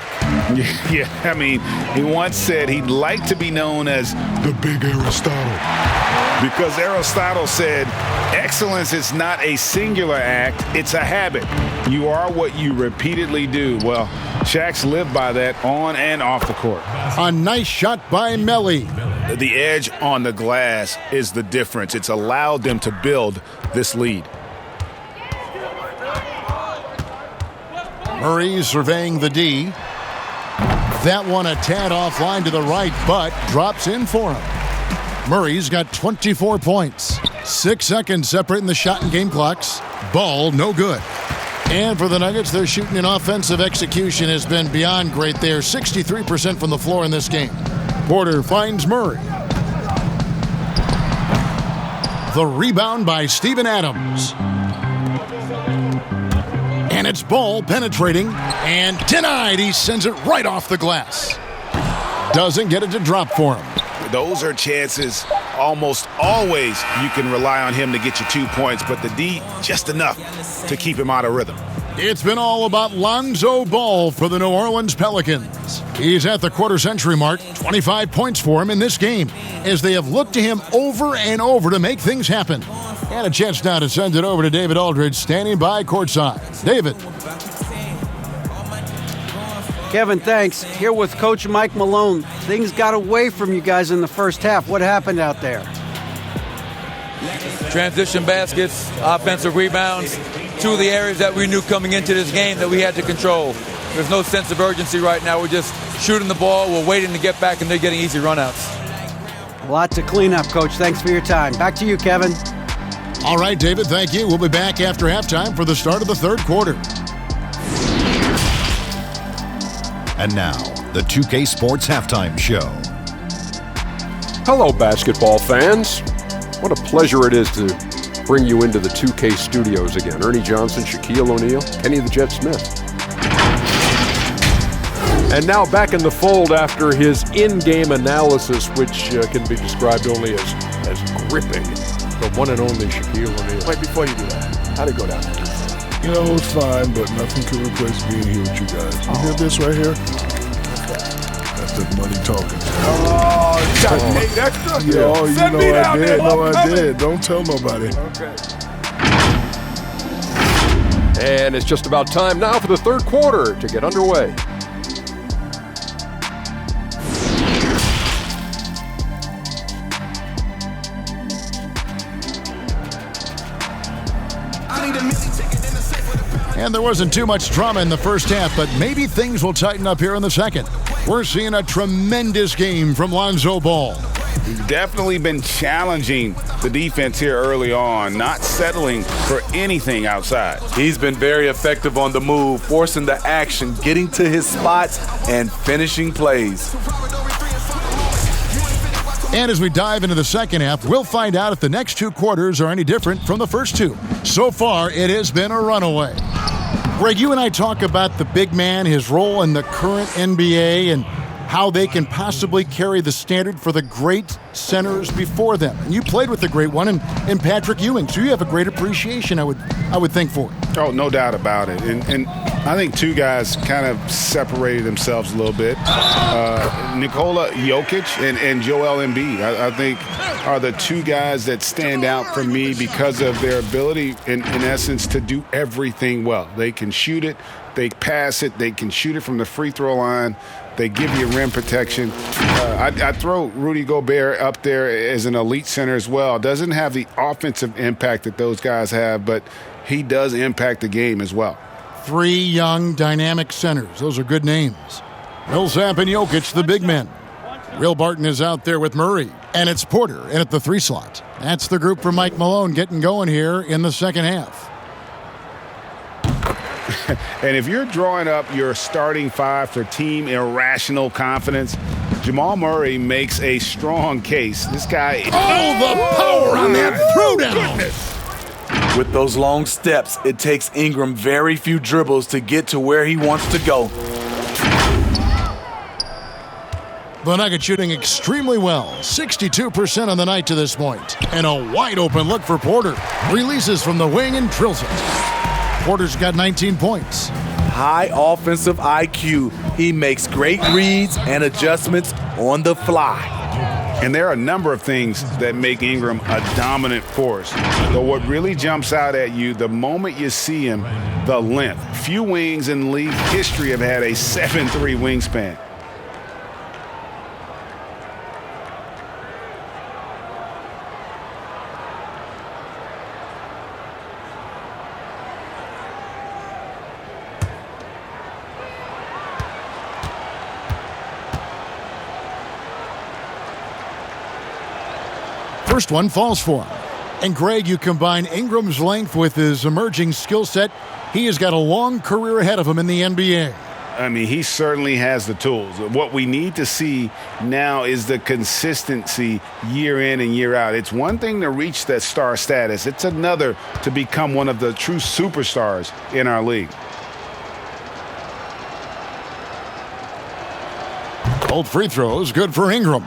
Yeah, I mean, he once said he'd like to be known as the Big Aristotle. Because Aristotle said, excellence is not a singular act, it's a habit. You are what you repeatedly do. Well, Shaq's lived by that on and off the court. A nice shot by Melly. The edge on the glass is the difference. It's allowed them to build this lead. Murray surveying the D. That one a tad offline to the right, but drops in for him. Murray's got 24 points. 6 seconds separating the shot and game clocks. Ball no good. And for the Nuggets, their shooting and offensive execution has been beyond great. They're 63% from the floor in this game. Porter finds Murray. The rebound by Steven Adams. And it's Ball penetrating and denied. He sends it right off the glass. Doesn't get it to drop for him. Those are chances almost always you can rely on him to get you 2 points, but the D just enough to keep him out of rhythm. It's been all about Lonzo Ball for the New Orleans Pelicans. He's at the quarter-century mark, 25 points for him in this game, as they have looked to him over and over to make things happen. And a chance now to send it over to David Aldridge, standing by courtside. David. Kevin, thanks. Here with Coach Mike Malone. Things got away from you guys in the first half. What happened out there? Transition baskets, offensive rebounds, two of the areas that we knew coming into this game that we had to control. There's no sense of urgency right now. We're just shooting the ball. We're waiting to get back, and they're getting easy runouts. A lot to clean up, Coach. Thanks for your time. Back to you, Kevin. All right, David, thank you. We'll be back after halftime for the start of the third quarter. And now, the 2K Sports Halftime Show. Hello, basketball fans. What a pleasure it is to bring you into the 2K studios again. Ernie Johnson, Shaquille O'Neal, Kenny the Jet Smith. And now back in the fold after his in-game analysis, which can be described only as gripping. The one and only Shaquille O'Neal. Wait, before you do that, how'd it go down? You know, it's fine, but nothing can replace being here with you guys. You hear this right here? That's the money talking. Oh, you got paid extra? Yeah, you Send know me I down did. there. No, I'm I coming. did. Don't tell nobody. Okay. And it's just about time now for the third quarter to get underway. And there wasn't too much drama in the first half, but maybe things will tighten up here in the second. We're seeing a tremendous game from Lonzo Ball. He's definitely been challenging the defense here early on, not settling for anything outside. He's been very effective on the move, forcing the action, getting to his spots, and finishing plays. And as we dive into the second half, we'll find out if the next two quarters are any different from the first two. So far, it has been a runaway. Greg, you and I talk about the big man, his role in the current NBA, and how they can possibly carry the standard for the great centers before them. And you played with the great one in Patrick Ewing, so you have a great appreciation, I would think, for it. Oh, no doubt about it. And I think two guys kind of separated themselves a little bit. Nikola Jokic and Joel Embiid, I think, are the two guys that stand out for me because of their ability, in essence, to do everything well. They can shoot it, they pass it, they can shoot it from the free throw line. They give you rim protection. I throw Rudy Gobert up there as an elite center as well. Doesn't have the offensive impact that those guys have, but he does impact the game as well. Three young, dynamic centers. Those are good names. Millsap and Jokic, the big men. Will Barton is out there with Murray. And it's Porter in at the 3 slot. That's the group for Mike Malone getting going here in the second half. And if you're drawing up your starting five for team irrational confidence, Jamal Murray makes a strong case. This guy... Oh, the power on that throwdown! With those long steps, it takes Ingram very few dribbles to get to where he wants to go. The Nuggets shooting extremely well, 62% on the night to this point. And a wide open look for Porter. Releases from the wing and drills it. Porter's got 19 points. High offensive IQ. He makes great reads and adjustments on the fly. And there are a number of things that make Ingram a dominant force. But what really jumps out at you the moment you see him, the length. Few wings in league history have had a 7'3" wingspan. First one falls for him. And Greg, you combine Ingram's length with his emerging skill set. He has got a long career ahead of him in the NBA. I mean, he certainly has the tools. What we need to see now is the consistency year in and year out. It's one thing to reach that star status. It's another to become one of the true superstars in our league. Both free throws good for Ingram.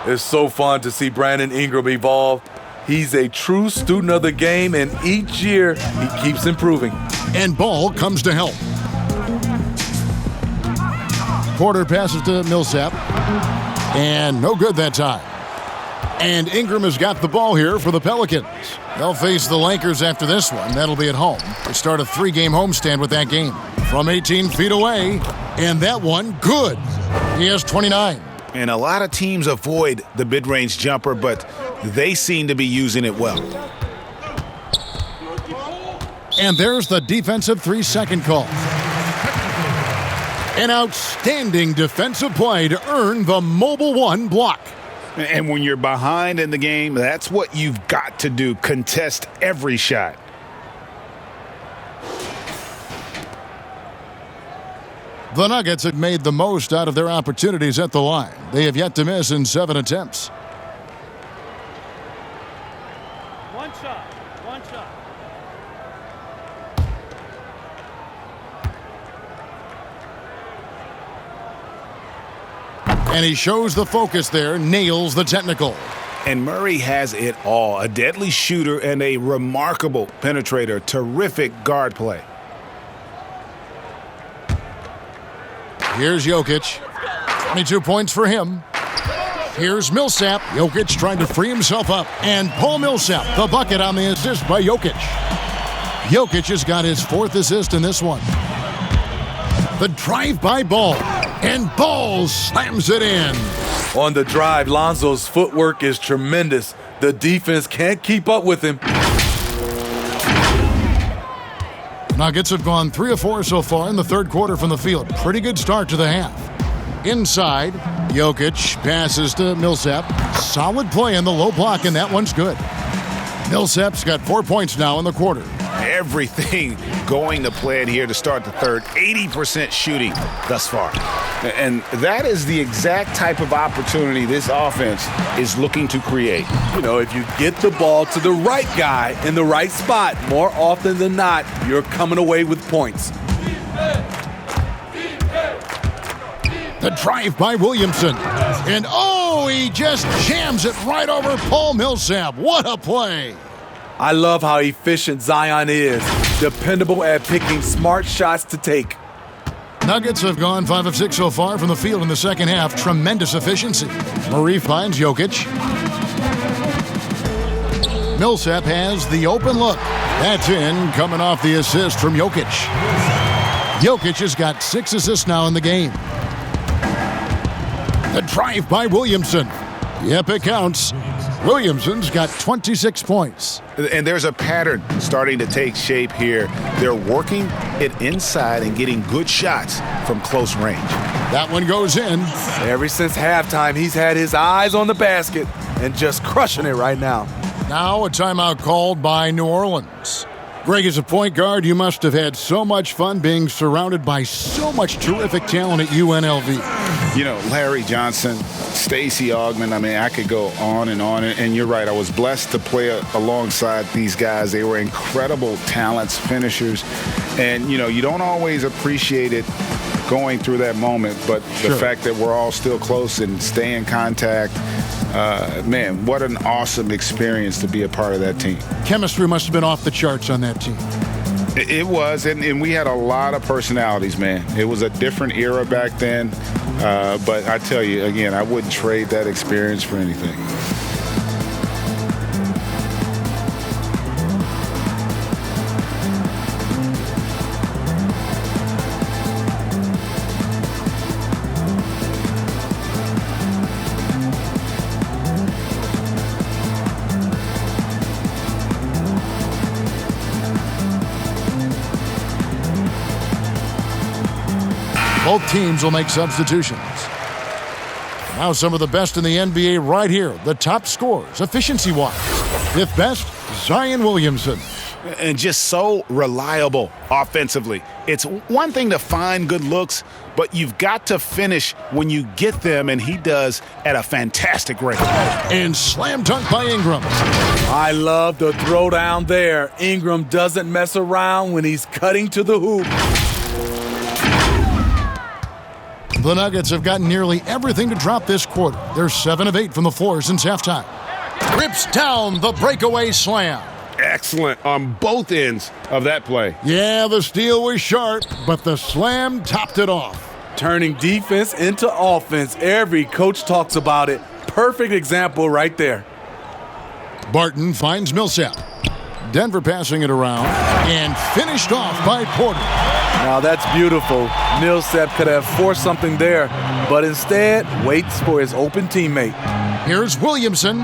It's so fun to see Brandon Ingram evolve. He's a true student of the game, and each year he keeps improving. And Ball comes to help. Porter passes to Millsap. And no good that time. And Ingram has got the ball here for the Pelicans. They'll face the Lakers after this one. That'll be at home. They start a 3-game homestand with that game. From 18 feet away. And that one, good. He has 29. And a lot of teams avoid the mid-range jumper, but they seem to be using it well. And there's the defensive 3-second call. An outstanding defensive play to earn the mobile 1 block. And when you're behind in the game, that's what you've got to do. Contest every shot. The Nuggets have made the most out of their opportunities at the line. They have yet to miss in 7 attempts. One shot. And he shows the focus there, nails the technical. And Murray has it all. A deadly shooter and a remarkable penetrator. Terrific guard play. Here's Jokic. 22 points for him. Here's Millsap. Jokic trying to free himself up. And Paul Millsap, the bucket on the assist by Jokic. Jokic has got his 4th assist in this one. The drive by Ball. And Ball slams it in. On the drive, Lonzo's footwork is tremendous. The defense can't keep up with him. Nuggets have gone 3 of 4 so far in the third quarter from the field. Pretty good start to the half. Inside, Jokic passes to Millsap. Solid play in the low block, and that one's good. Millsap's got 4 points now in the quarter. Everything going to plan here to start the third. 80% shooting thus far. And that is the exact type of opportunity this offense is looking to create. You know, if you get the ball to the right guy in the right spot, more often than not, you're coming away with points. The drive by Williamson. And he just jams it right over Paul Millsap. What a play. I love how efficient Zion is. Dependable at picking smart shots to take. Nuggets have gone 5 of 6 so far from the field in the second half. Tremendous efficiency. Murray finds Jokic. Millsap has the open look. That's in, coming off the assist from Jokic. Jokic has got 6 assists now in the game. The drive by Williamson. Yep, it counts. Williamson's got 26 points. And there's a pattern starting to take shape here. They're working it inside and getting good shots from close range. That one goes in. Ever since halftime, he's had his eyes on the basket and just crushing it right now. Now a timeout called by New Orleans. Greg, as a point guard, you must have had so much fun being surrounded by so much terrific talent at UNLV. You know, Larry Johnson, Stacey Augmon, I mean, I could go on. And you're right, I was blessed to play alongside these guys. They were incredible talents, finishers. And, you know, you don't always appreciate it going through that moment, but the fact that we're all still close and stay in contact, man, what an awesome experience to be a part of that team. Chemistry must have been off the charts on that team. It was, and we had a lot of personalities, man. It was a different era back then, but I tell you, again, I wouldn't trade that experience for anything. Both teams will make substitutions. Now some of the best in the NBA right here. The top scorers, efficiency-wise. Fifth best, Zion Williamson. And just so reliable offensively. It's one thing to find good looks, but you've got to finish when you get them, and he does at a fantastic rate. And slam dunk by Ingram. I love the throwdown there. Ingram doesn't mess around when he's cutting to the hoop. The Nuggets have gotten nearly everything to drop this quarter. They're 7 of 8 from the floor since halftime. Rips down the breakaway slam. Excellent on both ends of that play. Yeah, the steal was sharp, but the slam topped it off. Turning defense into offense. Every coach talks about it. Perfect example right there. Barton finds Millsap. Denver passing it around and finished off by Porter. Now that's beautiful. Millsap could have forced something there, but instead waits for his open teammate. Here's Williamson.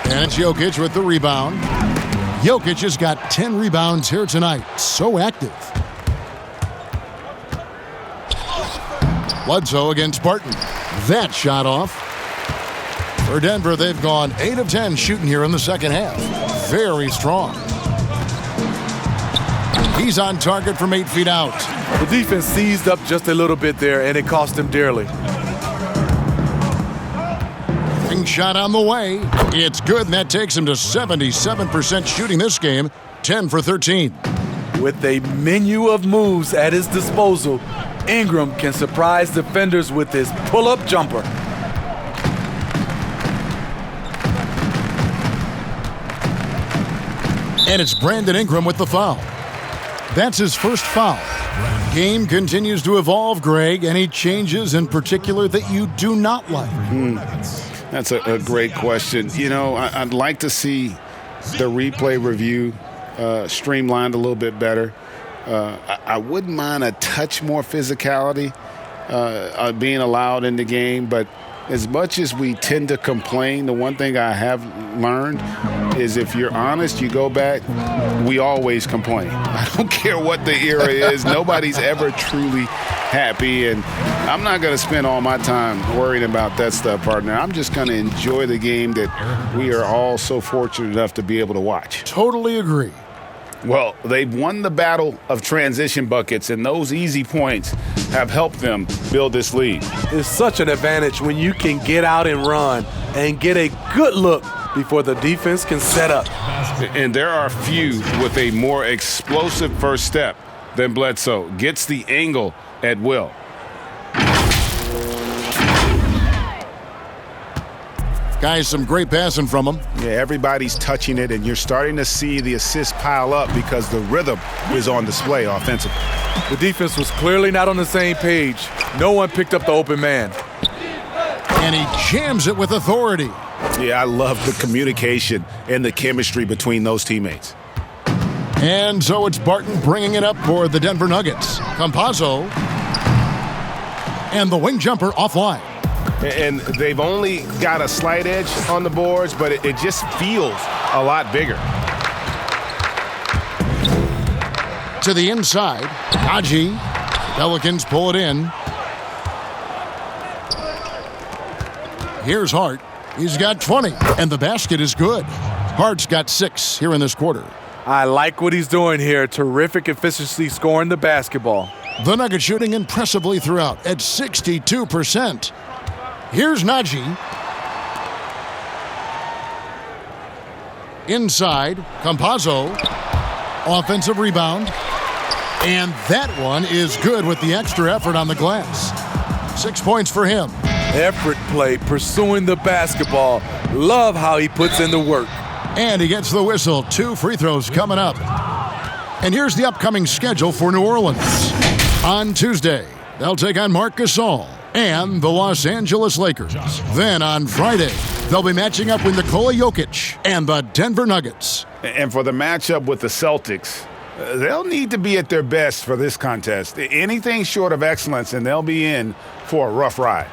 And it's Jokic with the rebound. Jokic has got 10 rebounds here tonight. So active. Bledsoe against Barton. That shot off. For Denver, they've gone 8 of 10 shooting here in the second half. Very strong. He's on target from 8 feet out. The defense seized up just a little bit there, and it cost him dearly. Ring shot on the way. It's good, and that takes him to 77% shooting this game, 10 for 13. With a menu of moves at his disposal, Ingram can surprise defenders with his pull-up jumper. And it's Brandon Ingram with the foul. That's his first foul. Game continues to evolve, Greg. Any changes in particular that you do not like? That's a great question. You know, I'd like to see the replay review streamlined a little bit better. I wouldn't mind a touch more physicality being allowed in the game, but as much as we tend to complain, the one thing I have learned is if you're honest, you go back, we always complain. I don't care what the era is. Nobody's ever truly happy, and I'm not going to spend all my time worrying about that stuff, partner. I'm just going to enjoy the game that we are all so fortunate enough to be able to watch. Totally agree. Well, they've won the battle of transition buckets, and those easy points have helped them build this lead. It's such an advantage when you can get out and run and get a good look before the defense can set up. And there are few with a more explosive first step than Bledsoe. Gets the angle at will. Guys, some great passing from him. Yeah, everybody's touching it, and you're starting to see the assists pile up because the rhythm is on display offensively. The defense was clearly not on the same page. No one picked up the open man. And he jams it with authority. Yeah, I love the communication and the chemistry between those teammates. And so it's Barton bringing it up for the Denver Nuggets. Campazzo. And the wing jumper offline. And they've only got a slight edge on the boards, but it just feels a lot bigger. To the inside, Haji. Pelicans pull it in. Here's Hart. He's got 20, and the basket is good. Hart's got 6 here in this quarter. I like what he's doing here. Terrific efficiency scoring the basketball. The Nuggets shooting impressively throughout at 62%. Here's Najee. Inside, Campazzo. Offensive rebound. And that one is good with the extra effort on the glass. 6 points for him. Effort play, pursuing the basketball. Love how he puts in the work. And he gets the whistle. 2 free throws coming up. And here's the upcoming schedule for New Orleans. On Tuesday, they'll take on Marc Gasol and the Los Angeles Lakers. Then on Friday, they'll be matching up with Nikola Jokic and the Denver Nuggets. And for the matchup with the Celtics, they'll need to be at their best for this contest. Anything short of excellence, and they'll be in for a rough ride.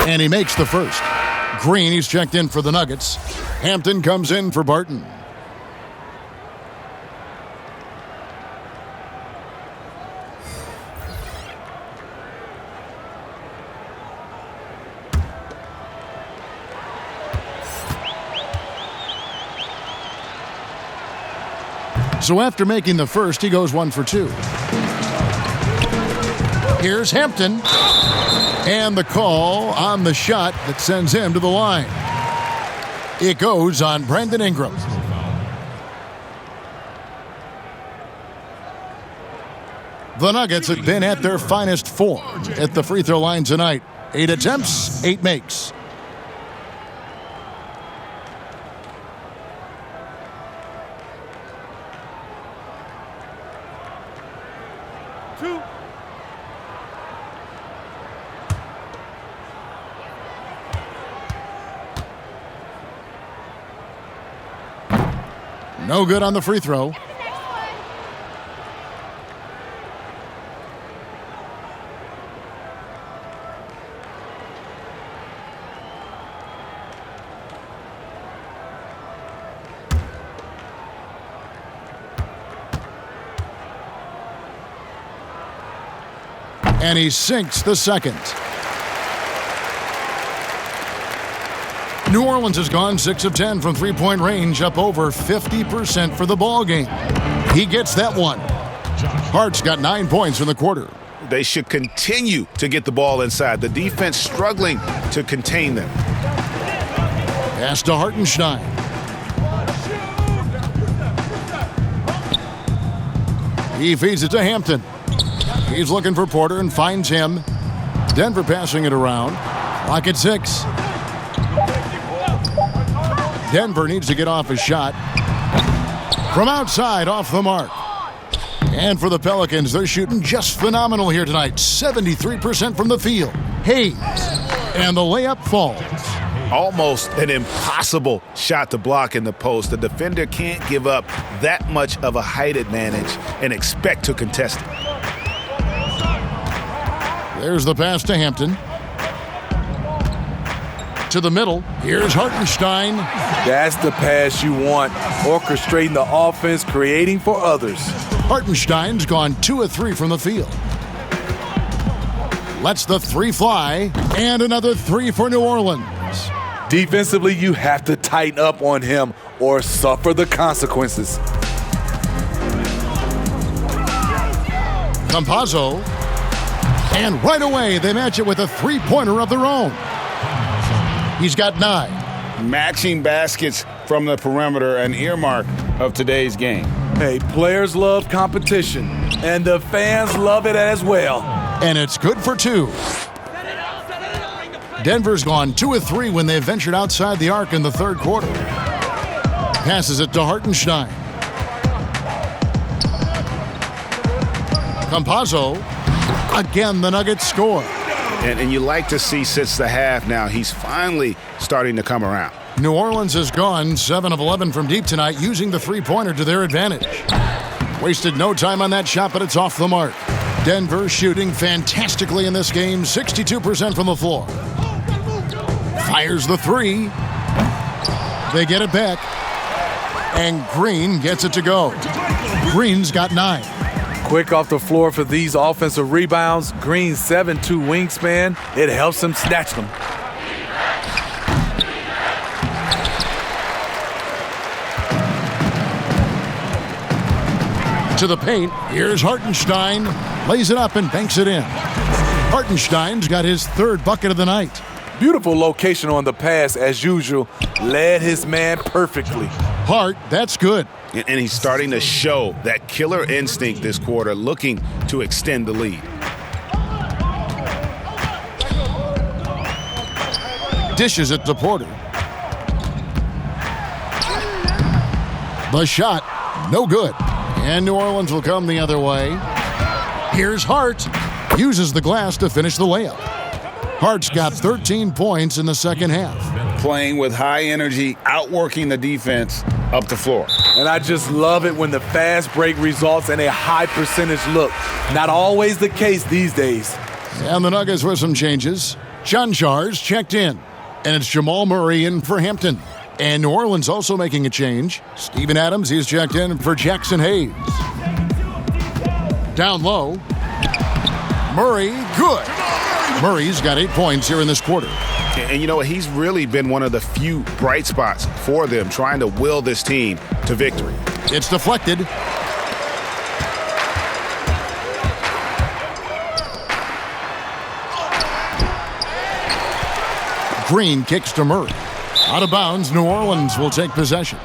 And he makes the first. Green, he's checked in for the Nuggets. Hampton comes in for Barton. So after making the first, he goes 1 for 2. Here's Hampton. And the call on the shot that sends him to the line. It goes on Brandon Ingram. The Nuggets have been at their finest form at the free throw line tonight. 8 attempts, 8 makes. No good on the free throw. And he sinks the second. New Orleans has gone 6 of 10 from three-point range, up over 50% for the ball game. He gets that one. Hart's got 9 points in the quarter. They should continue to get the ball inside. The defense struggling to contain them. Pass to Hartenstein. He feeds it to Hampton. He's looking for Porter and finds him. Denver passing it around. Clock at 6. Denver needs to get off a shot. From outside, off the mark. And for the Pelicans, they're shooting just phenomenal here tonight. 73% from the field. Hayes. And the layup falls. Almost an impossible shot to block in the post. The defender can't give up that much of a height advantage and expect to contest it. There's the pass to Hampton. To the middle. Here's Hartenstein. That's the pass you want. Orchestrating the offense, creating for others. Hartenstein's gone 2 of 3 from the field. Lets the 3 fly. And another 3 for New Orleans. Defensively, you have to tighten up on him or suffer the consequences. Campazzo. And right away, they match it with a 3-pointer of their own. He's got 9. Matching baskets from the perimeter, an earmark of today's game. Hey, players love competition, and the fans love it as well. And it's good for 2. Denver's gone 2 of 3 when they ventured outside the arc in the third quarter. Passes it to Hartenstein. Campazzo. Again, the Nuggets score. And you like to see since the half now, he's finally starting to come around. New Orleans has gone 7 of 11 from deep tonight, using the 3-pointer to their advantage. Wasted no time on that shot, but it's off the mark. Denver shooting fantastically in this game, 62% from the floor. Fires the 3. They get it back. And Green gets it to go. Green's got 9. Quick off the floor for these offensive rebounds. Green's 7'2" wingspan. It helps him snatch them. To the paint. Here's Hartenstein. Lays it up and banks it in. Hartenstein's got his 3rd bucket of the night. Beautiful location on the pass as usual. Led his man perfectly. Hart, that's good. And he's starting to show that killer instinct this quarter, looking to extend the lead. Dishes it to Porter. The shot, no good. And New Orleans will come the other way. Here's Hart. Uses the glass to finish the layup. Hart's got 13 points in the second half. Playing with high energy, outworking the defense up the floor. And I just love it when the fast break results in a high percentage look. Not always the case these days. And the Nuggets with some changes. Chanjar's checked in. And it's Jamal Murray in for Hampton. And New Orleans also making a change. Steven Adams, he's checked in for Jackson Hayes. Down low. Murray, good. Murray's got 8 points here in this quarter. And you know, he's really been one of the few bright spots for them, trying to will this team to victory. It's deflected. Green kicks to Murray. Out of bounds, New Orleans will take possession.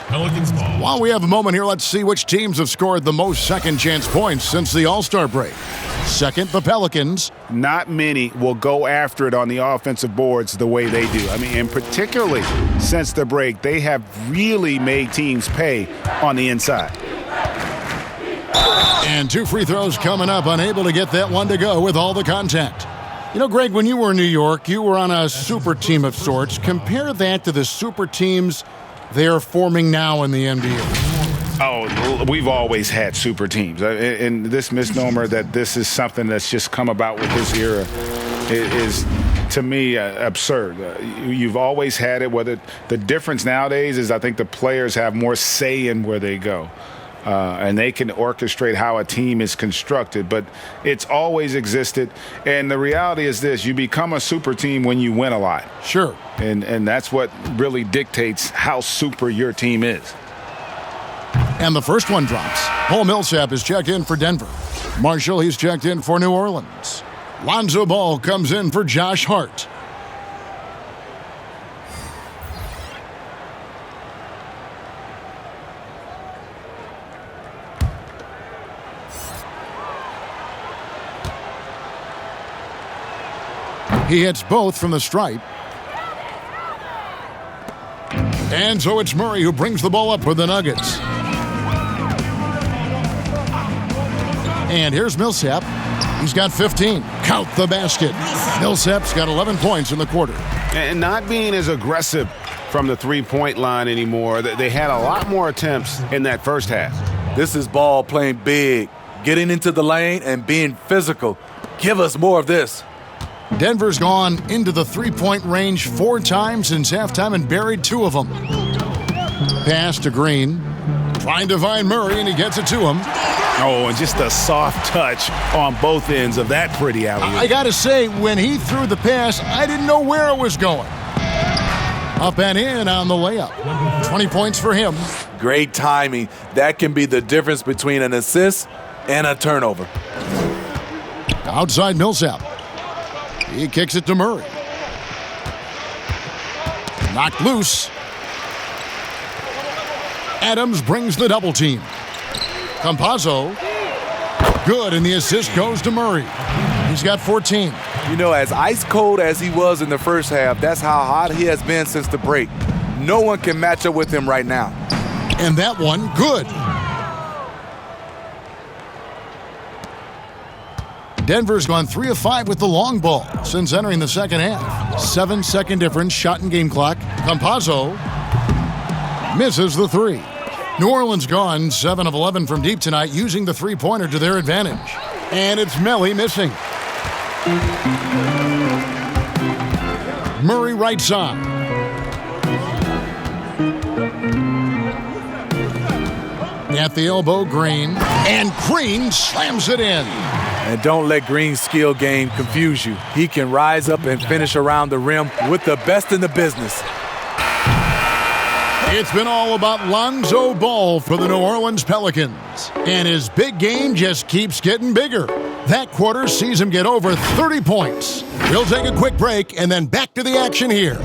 Pelicans ball. While we have a moment here, let's see which teams have scored the most second chance points since the All-Star break. Second, the Pelicans. Not many will go after it on the offensive boards the way they do. I mean, and particularly since the break, they have really made teams pay on the inside. And 2 free throws coming up, unable to get that one to go with all the contact. You know, Greg, when you were in New York, you were on a super team of sorts. Compare that to the super teams they are forming now in the NBA. Oh, we've always had super teams. And this misnomer that this is something that's just come about with this era is to me, absurd. You've always had it. Whether the difference nowadays is I think the players have more say in where they go. And they can orchestrate how a team is constructed, but it's always existed. And the reality is this: you become a super team when you win a lot. Sure. And that's what really dictates how super your team is. And the first one drops. Paul Millsap is checked in for Denver. Marshall, he's checked in for New Orleans. Lonzo Ball comes in for Josh Hart. He hits both from the stripe. And so it's Murray who brings the ball up for the Nuggets. And here's Millsap. He's got 15. Count the basket. Millsap's got 11 points in the quarter. And not being as aggressive from the three-point line anymore. They had a lot more attempts in that first half. This is Ball playing big, getting into the lane and being physical. Give us more of this. Denver's gone into the three-point range 4 times since halftime and buried 2 of them. Pass to Green. Trying to find Murray, and he gets it to him. Oh, and just a soft touch on both ends of that pretty alley-oop. I got to say, when he threw the pass, I didn't know where it was going. Up and in on the layup. 20 points for him. Great timing. That can be the difference between an assist and a turnover. Outside Millsap. He kicks it to Murray. Knocked loose. Adams brings the double team. Campazzo. Good, and the assist goes to Murray. He's got 14. You know, as ice cold as he was in the first half, that's how hot he has been since the break. No one can match up with him right now. And that one, good. Denver's gone 3 of 5 with the long ball since entering the second half. 7-second difference, shot and game clock. Campazzo misses the 3. New Orleans gone 7 of 11 from deep tonight, using the three-pointer to their advantage. And it's Melly missing. Murray right side. At the elbow, Green. And Green slams it in. And don't let Green's skill game confuse you. He can rise up and finish around the rim with the best in the business. It's been all about Lonzo Ball for the New Orleans Pelicans. And his big game just keeps getting bigger. That quarter sees him get over 30 points. We'll take a quick break and then back to the action here.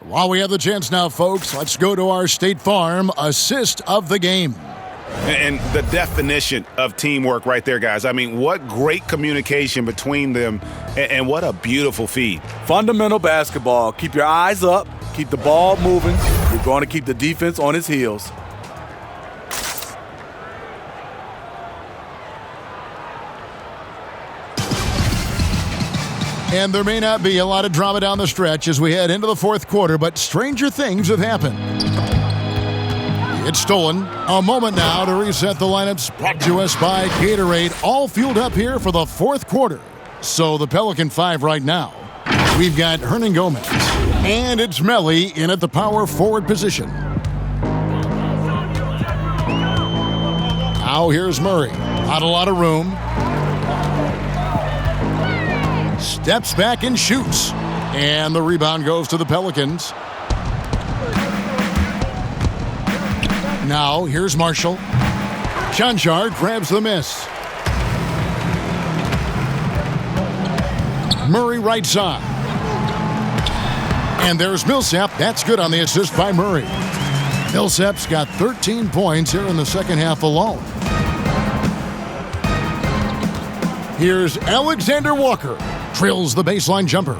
While we have the chance now, folks, let's go to our State Farm assist of the game. And the definition of teamwork right there, guys. I mean, what great communication between them, and what a beautiful feed. Fundamental basketball. Keep your eyes up. Keep the ball moving. You're going to keep the defense on its heels. And there may not be a lot of drama down the stretch as we head into the fourth quarter, but stranger things have happened. It's stolen. A moment now to reset the lineups. Brought to us by Gatorade. All fueled up here for the fourth quarter. So the Pelican 5 right now. We've got Hernan Gomez. And it's Melly in at the power forward position. Now here's Murray. Not a lot of room. Steps back and shoots. And the rebound goes to the Pelicans. Now, here's Marshall. Chanchar grabs the miss. Murray right side. And there's Millsap. That's good on the assist by Murray. Millsap's got 13 points here in the second half alone. Here's Alexander Walker. Drills the baseline jumper.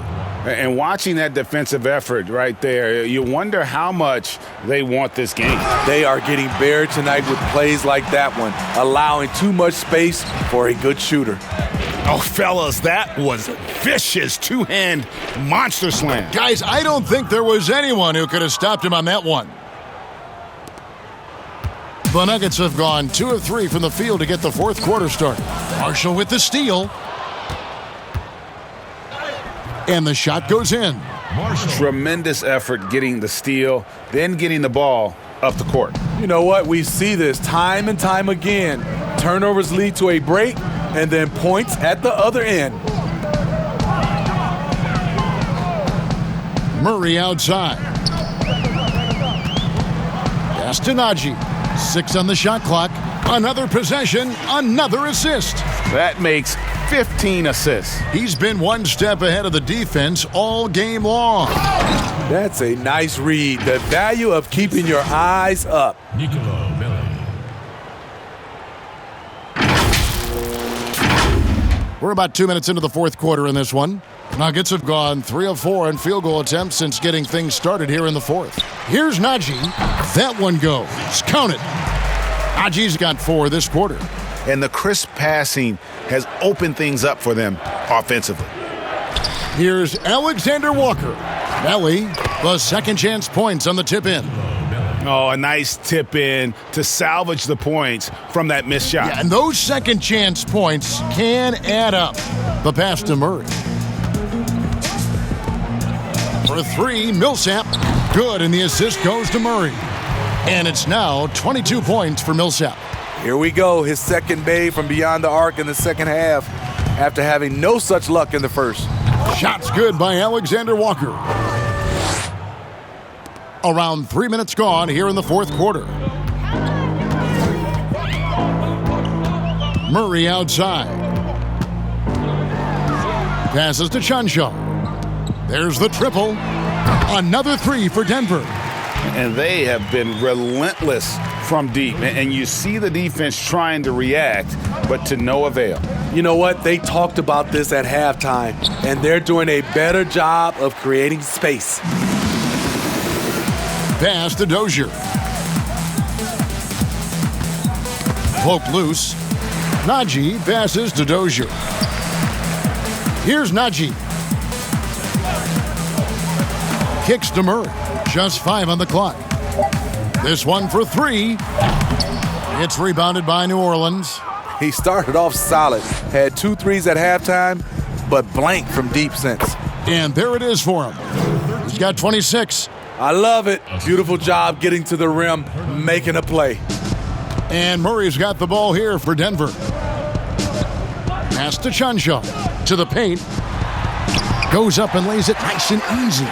And watching that defensive effort right there, you wonder how much they want this game. They are getting buried tonight with plays like that one, allowing too much space for a good shooter. Oh, fellas, that was vicious two-hand monster slam. Guys, I don't think there was anyone who could have stopped him on that one. The Nuggets have gone 2 of 3 from the field to get the fourth quarter started. Marshall with the steal. And the shot goes in. Marshall. Tremendous effort getting the steal, then getting the ball up the court. You know what? We see this time and time again. Turnovers lead to a break, and then points at the other end. Murray outside. Pass to Najee. 6 on the shot clock. Another possession, another assist. That makes 15 assists. He's been one step ahead of the defense all game long. That's a nice read. The value of keeping your eyes up. Nicolo Melli. We're about 2 minutes into the fourth quarter in this one. Nuggets have gone 3 of 4 in field goal attempts since getting things started here in the fourth. Here's Najee. That one goes. Count it. Najee's got 4 this quarter. And the crisp passing has opened things up for them offensively. Here's Alexander Walker. Melli, the second chance points on the tip in. Oh, a nice tip in to salvage the points from that missed shot. Yeah, and those second chance points can add up. The pass to Murray. For 3, Millsap. Good, and the assist goes to Murray. And it's now 22 points for Millsap. Here we go, his second bay from beyond the arc in the second half after having no such luck in the first. Shots good by Alexander Walker. Around 3 minutes gone here in the fourth quarter. Murray outside. Passes to Chanchar. There's the triple. Another 3 for Denver. And they have been relentless from deep. And you see the defense trying to react, but to no avail. You know what? They talked about this at halftime, and they're doing a better job of creating space. Pass to Dozier. Poked loose. Najee passes to Dozier. Here's Najee. Kicks to Murray. Just 5 on the clock. This one for 3. It's rebounded by New Orleans. He started off solid. Had 2 threes at halftime, but blank from deep since. And there it is for him. He's got 26. I love it. Beautiful job getting to the rim, making a play. And Murray's got the ball here for Denver. Pass to Chunshaw. To the paint. Goes up and lays it nice and easy.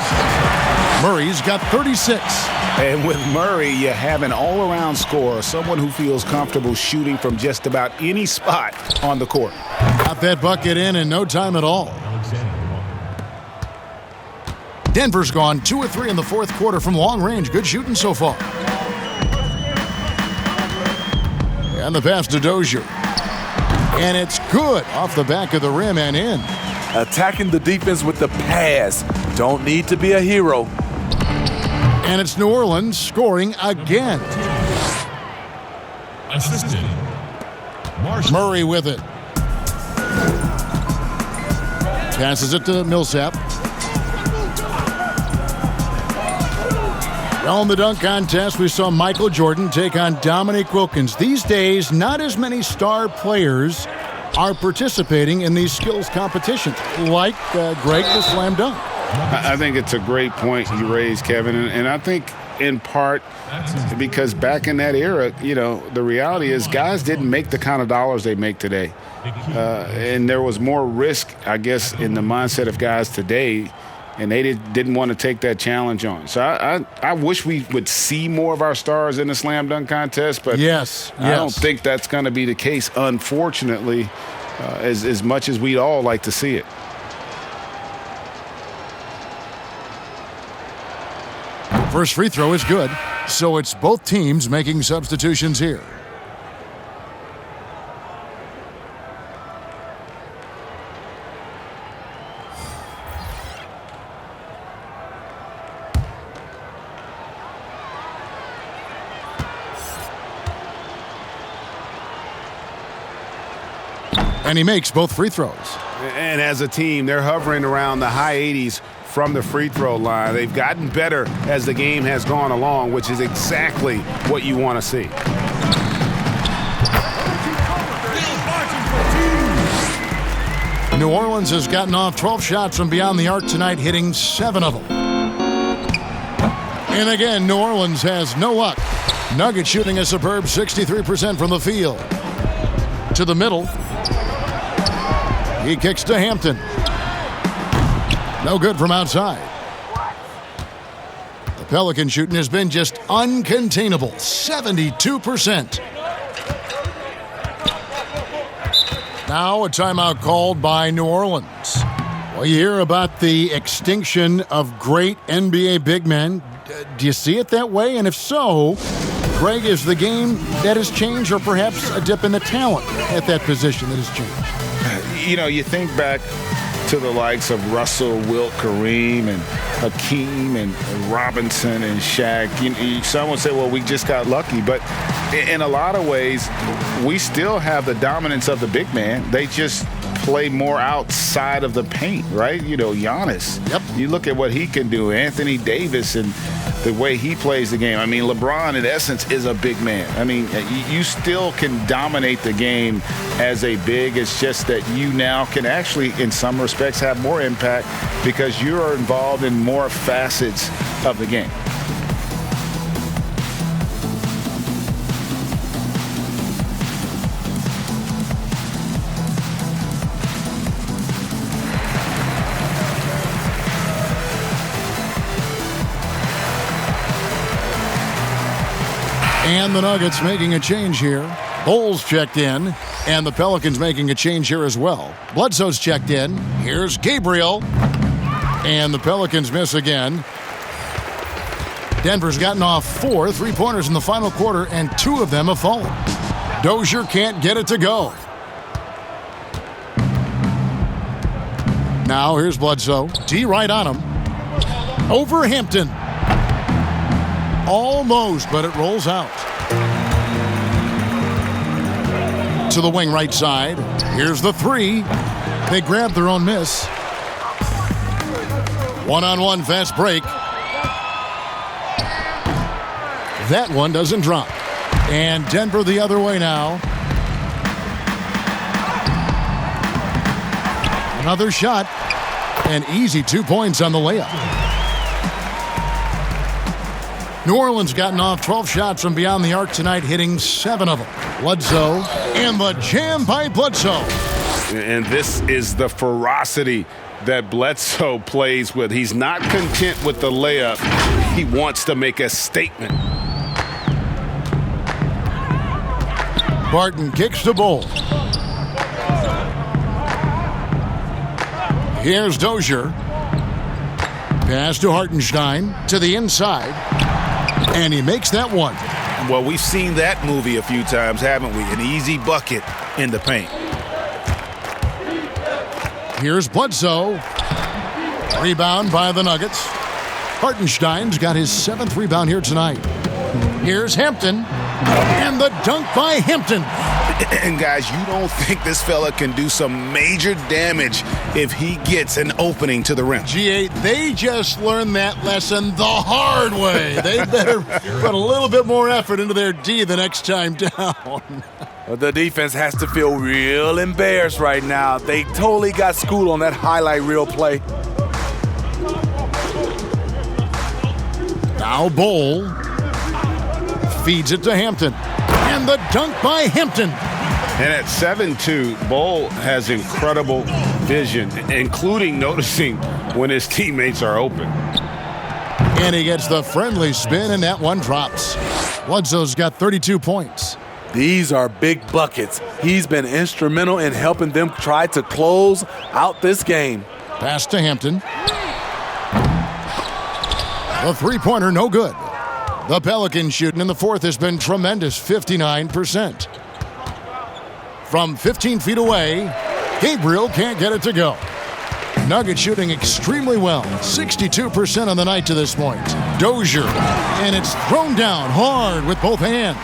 Murray's got 36. And with Murray, you have an all-around scorer, someone who feels comfortable shooting from just about any spot on the court. Got that bucket in no time at all. Denver's gone 2 of 3 in the fourth quarter from long range. Good shooting so far. And the pass to Dozier. And it's good off the back of the rim and in. Attacking the defense with the pass. Don't need to be a hero. And it's New Orleans scoring again. Assisted. Murray with it. Passes it to Millsap. Well, in the dunk contest, we saw Michael Jordan take on Dominique Wilkins. These days, not as many star players are participating in these skills competitions, like Greg the slam dunk. I think it's a great point you raised, Kevin, and I think in part because back in that era, you know, the reality is guys didn't make the kind of dollars they make today. And there was more risk, I guess, in the mindset of guys today, and they didn't want to take that challenge on. So I wish we would see more of our stars in the slam dunk contest, but yes. I don't think that's going to be the case, unfortunately, as much as we'd all like to see it. First free throw is good, so it's both teams making substitutions here. And he makes both free throws. And as a team, they're hovering around the high 80s from the free throw line. They've gotten better as the game has gone along, which is exactly what you want to see. New Orleans has gotten off 12 shots from beyond the arc tonight, hitting 7 of them. And again, New Orleans has no luck. Nuggets shooting a superb 63% from the field. To the middle. He kicks to Hampton. No good from outside. The Pelican shooting has been just uncontainable, 72%. Now a timeout called by New Orleans. Well, you hear about the extinction of great NBA big men. Do you see it that way? And if so, Greg, is the game that has changed, or perhaps a dip in the talent at that position that has changed? You know, you think back to the likes of Russell, Wilt, Kareem, and Hakeem, and Robinson, and Shaq. Some would say, well, we just got lucky. But in a lot of ways, we still have the dominance of the big man. They just play more outside of the paint, right? You know, Giannis. Yep. You look at what he can do. Anthony Davis and the way he plays the game. I mean, LeBron, in essence, is a big man. I mean, you still can dominate the game as a big. It's just that you now can actually, in some respects, have more impact because you are involved in more facets of the game. And the Nuggets making a change here. Bulls checked in, and the Pelicans making a change here as well. Bledsoe's checked in. Here's Gabriel. And the Pelicans miss again. Denver's gotten off 4 3-pointers in the final quarter, and 2 of them have fallen. Dozier can't get it to go. Now here's Bledsoe. D right on him. Over Hampton. Almost, but it rolls out. To the wing right side. Here's the 3. They grab their own miss. One-on-one fast break. That one doesn't drop. And Denver the other way now. Another shot. An easy 2 points on the layup. New Orleans gotten off 12 shots from beyond the arc tonight, hitting 7 of them. Bledsoe and the jam by Bledsoe. And this is the ferocity that Bledsoe plays with. He's not content with the layup. He wants to make a statement. Barton kicks the ball. Here's Dozier. Pass to Hartenstein to the inside. And he makes that one. Well, we've seen that movie a few times, haven't we? An easy bucket in the paint. Here's Bledsoe. Rebound by the Nuggets. Hartenstein's got his 7th rebound here tonight. Here's Hampton. And the dunk by Hampton. And guys, you don't think this fella can do some major damage if he gets an opening to the rim. G8, they just learned that lesson the hard way. They better put a little bit more effort into their D the next time down. The defense has to feel real embarrassed right now. They totally got schooled on that highlight reel play. Now Bol feeds it to Hampton. And the dunk by Hampton. And at 7'2", Bol has incredible vision, including noticing when his teammates are open. And he gets the friendly spin, and that one drops. Bledsoe's got 32 points. These are big buckets. He's been instrumental in helping them try to close out this game. Pass to Hampton. The three-pointer, no good. The Pelicans shooting in the fourth has been tremendous, 59%. From 15 feet away, Gabriel can't get it to go. Nuggets shooting extremely well, 62% on the night to this point. Dozier, and it's thrown down hard with both hands.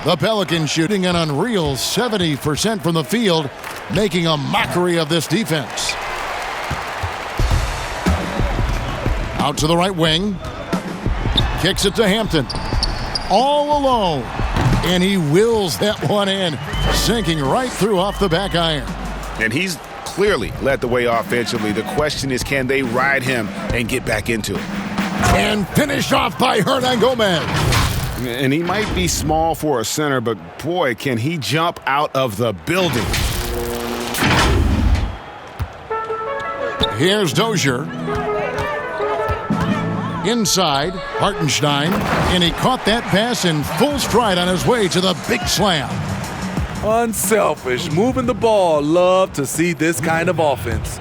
The Pelicans shooting an unreal 70% from the field, making a mockery of this defense. Out to the right wing. Kicks it to Hampton. All alone. And he wills that one in, sinking right through off the back iron. And he's clearly led the way offensively. The question is, can they ride him and get back into it? And finished off by Hernan Gomez. And he might be small for a center, but boy, can he jump out of the building. Here's Dozier. Inside, Hartenstein, and he caught that pass in full stride on his way to the big slam. Unselfish, moving the ball. Love to see this kind of offense.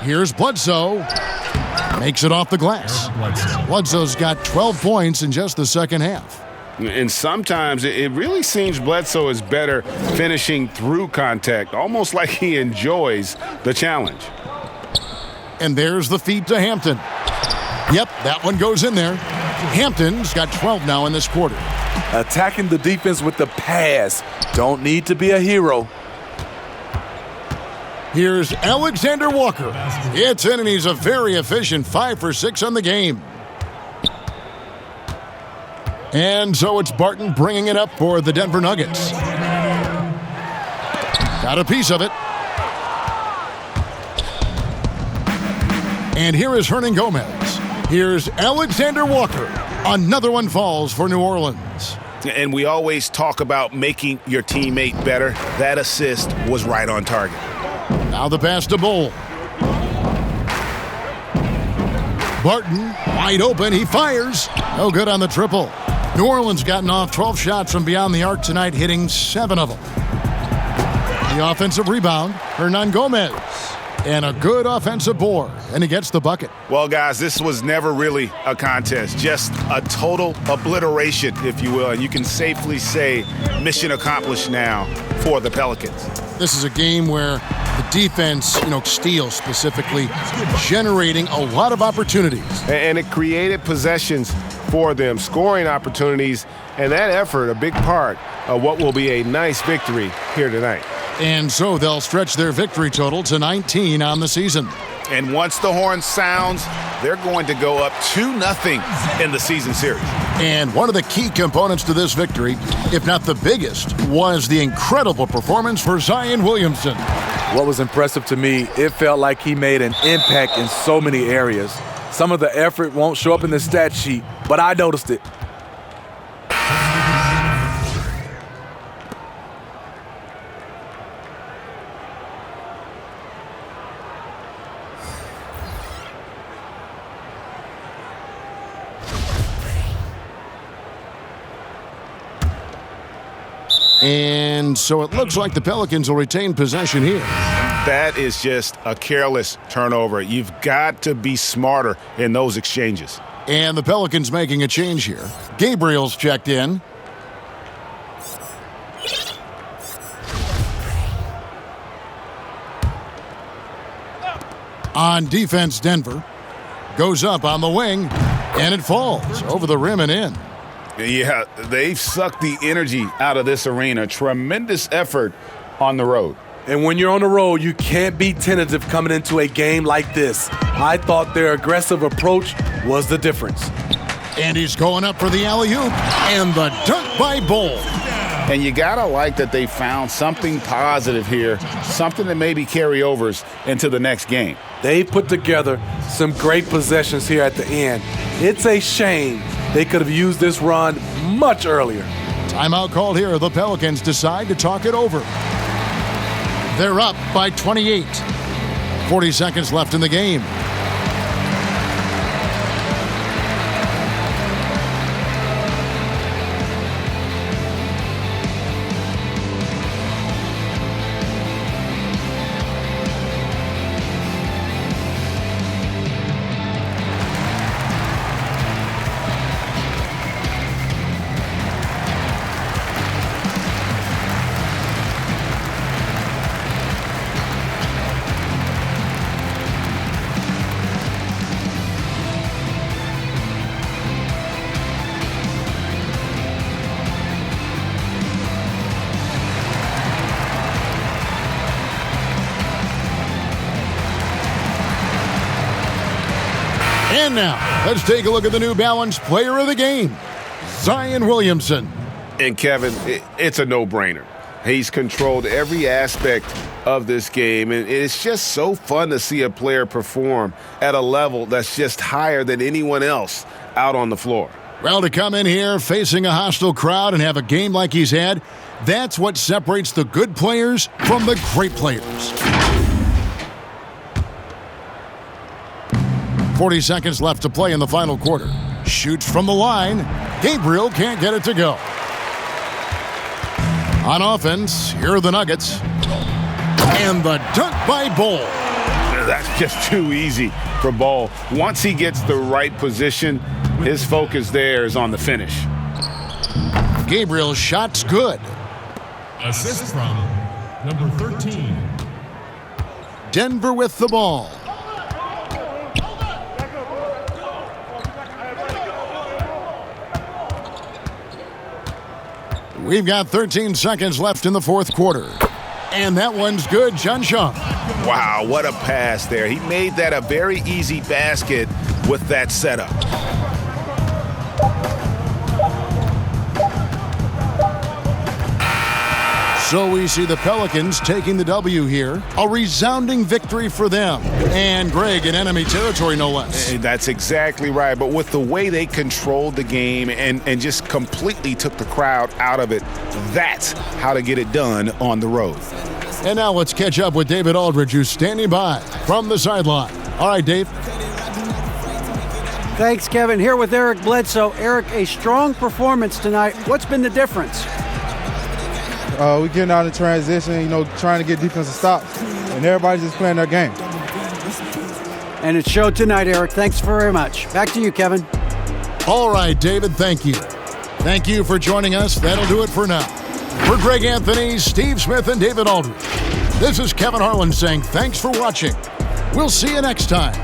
Here's Bledsoe. Makes it off the glass. Bledsoe's got 12 points in just the second half. And sometimes it really seems Bledsoe is better finishing through contact, almost like he enjoys the challenge. And there's the feed to Hampton. Yep, that one goes in there. Hampton's got 12 now in this quarter. Attacking the defense with the pass. Don't need to be a hero. Here's Alexander Walker. It's in, and he's a very efficient 5 for 6 on the game. And so it's Barton bringing it up for the Denver Nuggets. Got a piece of it. And here is Hernan Gomez. Here's Alexander Walker. Another one falls for New Orleans. And we always talk about making your teammate better. That assist was right on target. Now the pass to Bol. Barton, wide open, he fires. No good on the triple. New Orleans gotten off 12 shots from beyond the arc tonight, hitting 7 of them. The offensive rebound, Hernan Gomez. And a good offensive board, and he gets the bucket. Well, guys, this was never really a contest, just a total obliteration, if you will. And you can safely say mission accomplished now for the Pelicans. This is a game where the defense, steals specifically, generating a lot of opportunities. And it created possessions for them, scoring opportunities, and that effort, a big part of what will be a nice victory here tonight. And so they'll stretch their victory total to 19 on the season. And once the horn sounds, they're going to go up 2-0 in the season series. And one of the key components to this victory, if not the biggest, was the incredible performance for Zion Williamson. What was impressive to me, it felt like he made an impact in so many areas. Some of the effort won't show up in the stat sheet, but I noticed it. And so it looks like the Pelicans will retain possession here. That is just a careless turnover. You've got to be smarter in those exchanges. And the Pelicans making a change here. Gabriel's checked in. On defense, Denver goes up on the wing, and it falls over the rim and in. Yeah, they've sucked the energy out of this arena. Tremendous effort on the road. And when you're on the road, you can't be tentative coming into a game like this. I thought their aggressive approach was the difference. And he's going up for the alley-oop, and the dunk by Bull. And you gotta like that they found something positive here, something that maybe carryovers into the next game. They put together some great possessions here at the end. It's a shame they could have used this run much earlier. Timeout called here. The Pelicans decide to talk it over. They're up by 28. 40 seconds left in the game. And now, let's take a look at the New Balance Player of the Game, Zion Williamson. And Kevin, it's a no-brainer. He's controlled every aspect of this game, and it's just so fun to see a player perform at a level that's just higher than anyone else out on the floor. Well, to come in here facing a hostile crowd and have a game like he's had, that's what separates the good players from the great players. 40 seconds left to play in the final quarter. Shoots from the line. Gabriel can't get it to go. On offense, here are the Nuggets. And the dunk by Bull. That's just too easy for Ball. Once he gets the right position, his focus there is on the finish. Gabriel's shot's good. Assist from number 13. Denver with the ball. We've got 13 seconds left in the fourth quarter. And that one's good, John Shaw. Wow, what a pass there. He made that a very easy basket with that setup. So we see the Pelicans taking the W here. A resounding victory for them. And Greg in enemy territory, no less. That's exactly right. But with the way they controlled the game and just completely took the crowd out of it, that's how to get it done on the road. And now let's catch up with David Aldridge, who's standing by from the sideline. All right, Dave. Thanks, Kevin. Here with Eric Bledsoe. Eric, a strong performance tonight. What's been the difference? We getting out in transition, trying to get defensive stops, and everybody's just playing their game. And it showed tonight, Eric. Thanks very much. Back to you, Kevin. All right, David, thank you. Thank you for joining us. That'll do it for now. For Greg Anthony, Steve Smith, and David Aldridge, this is Kevin Harlan saying thanks for watching. We'll see you next time.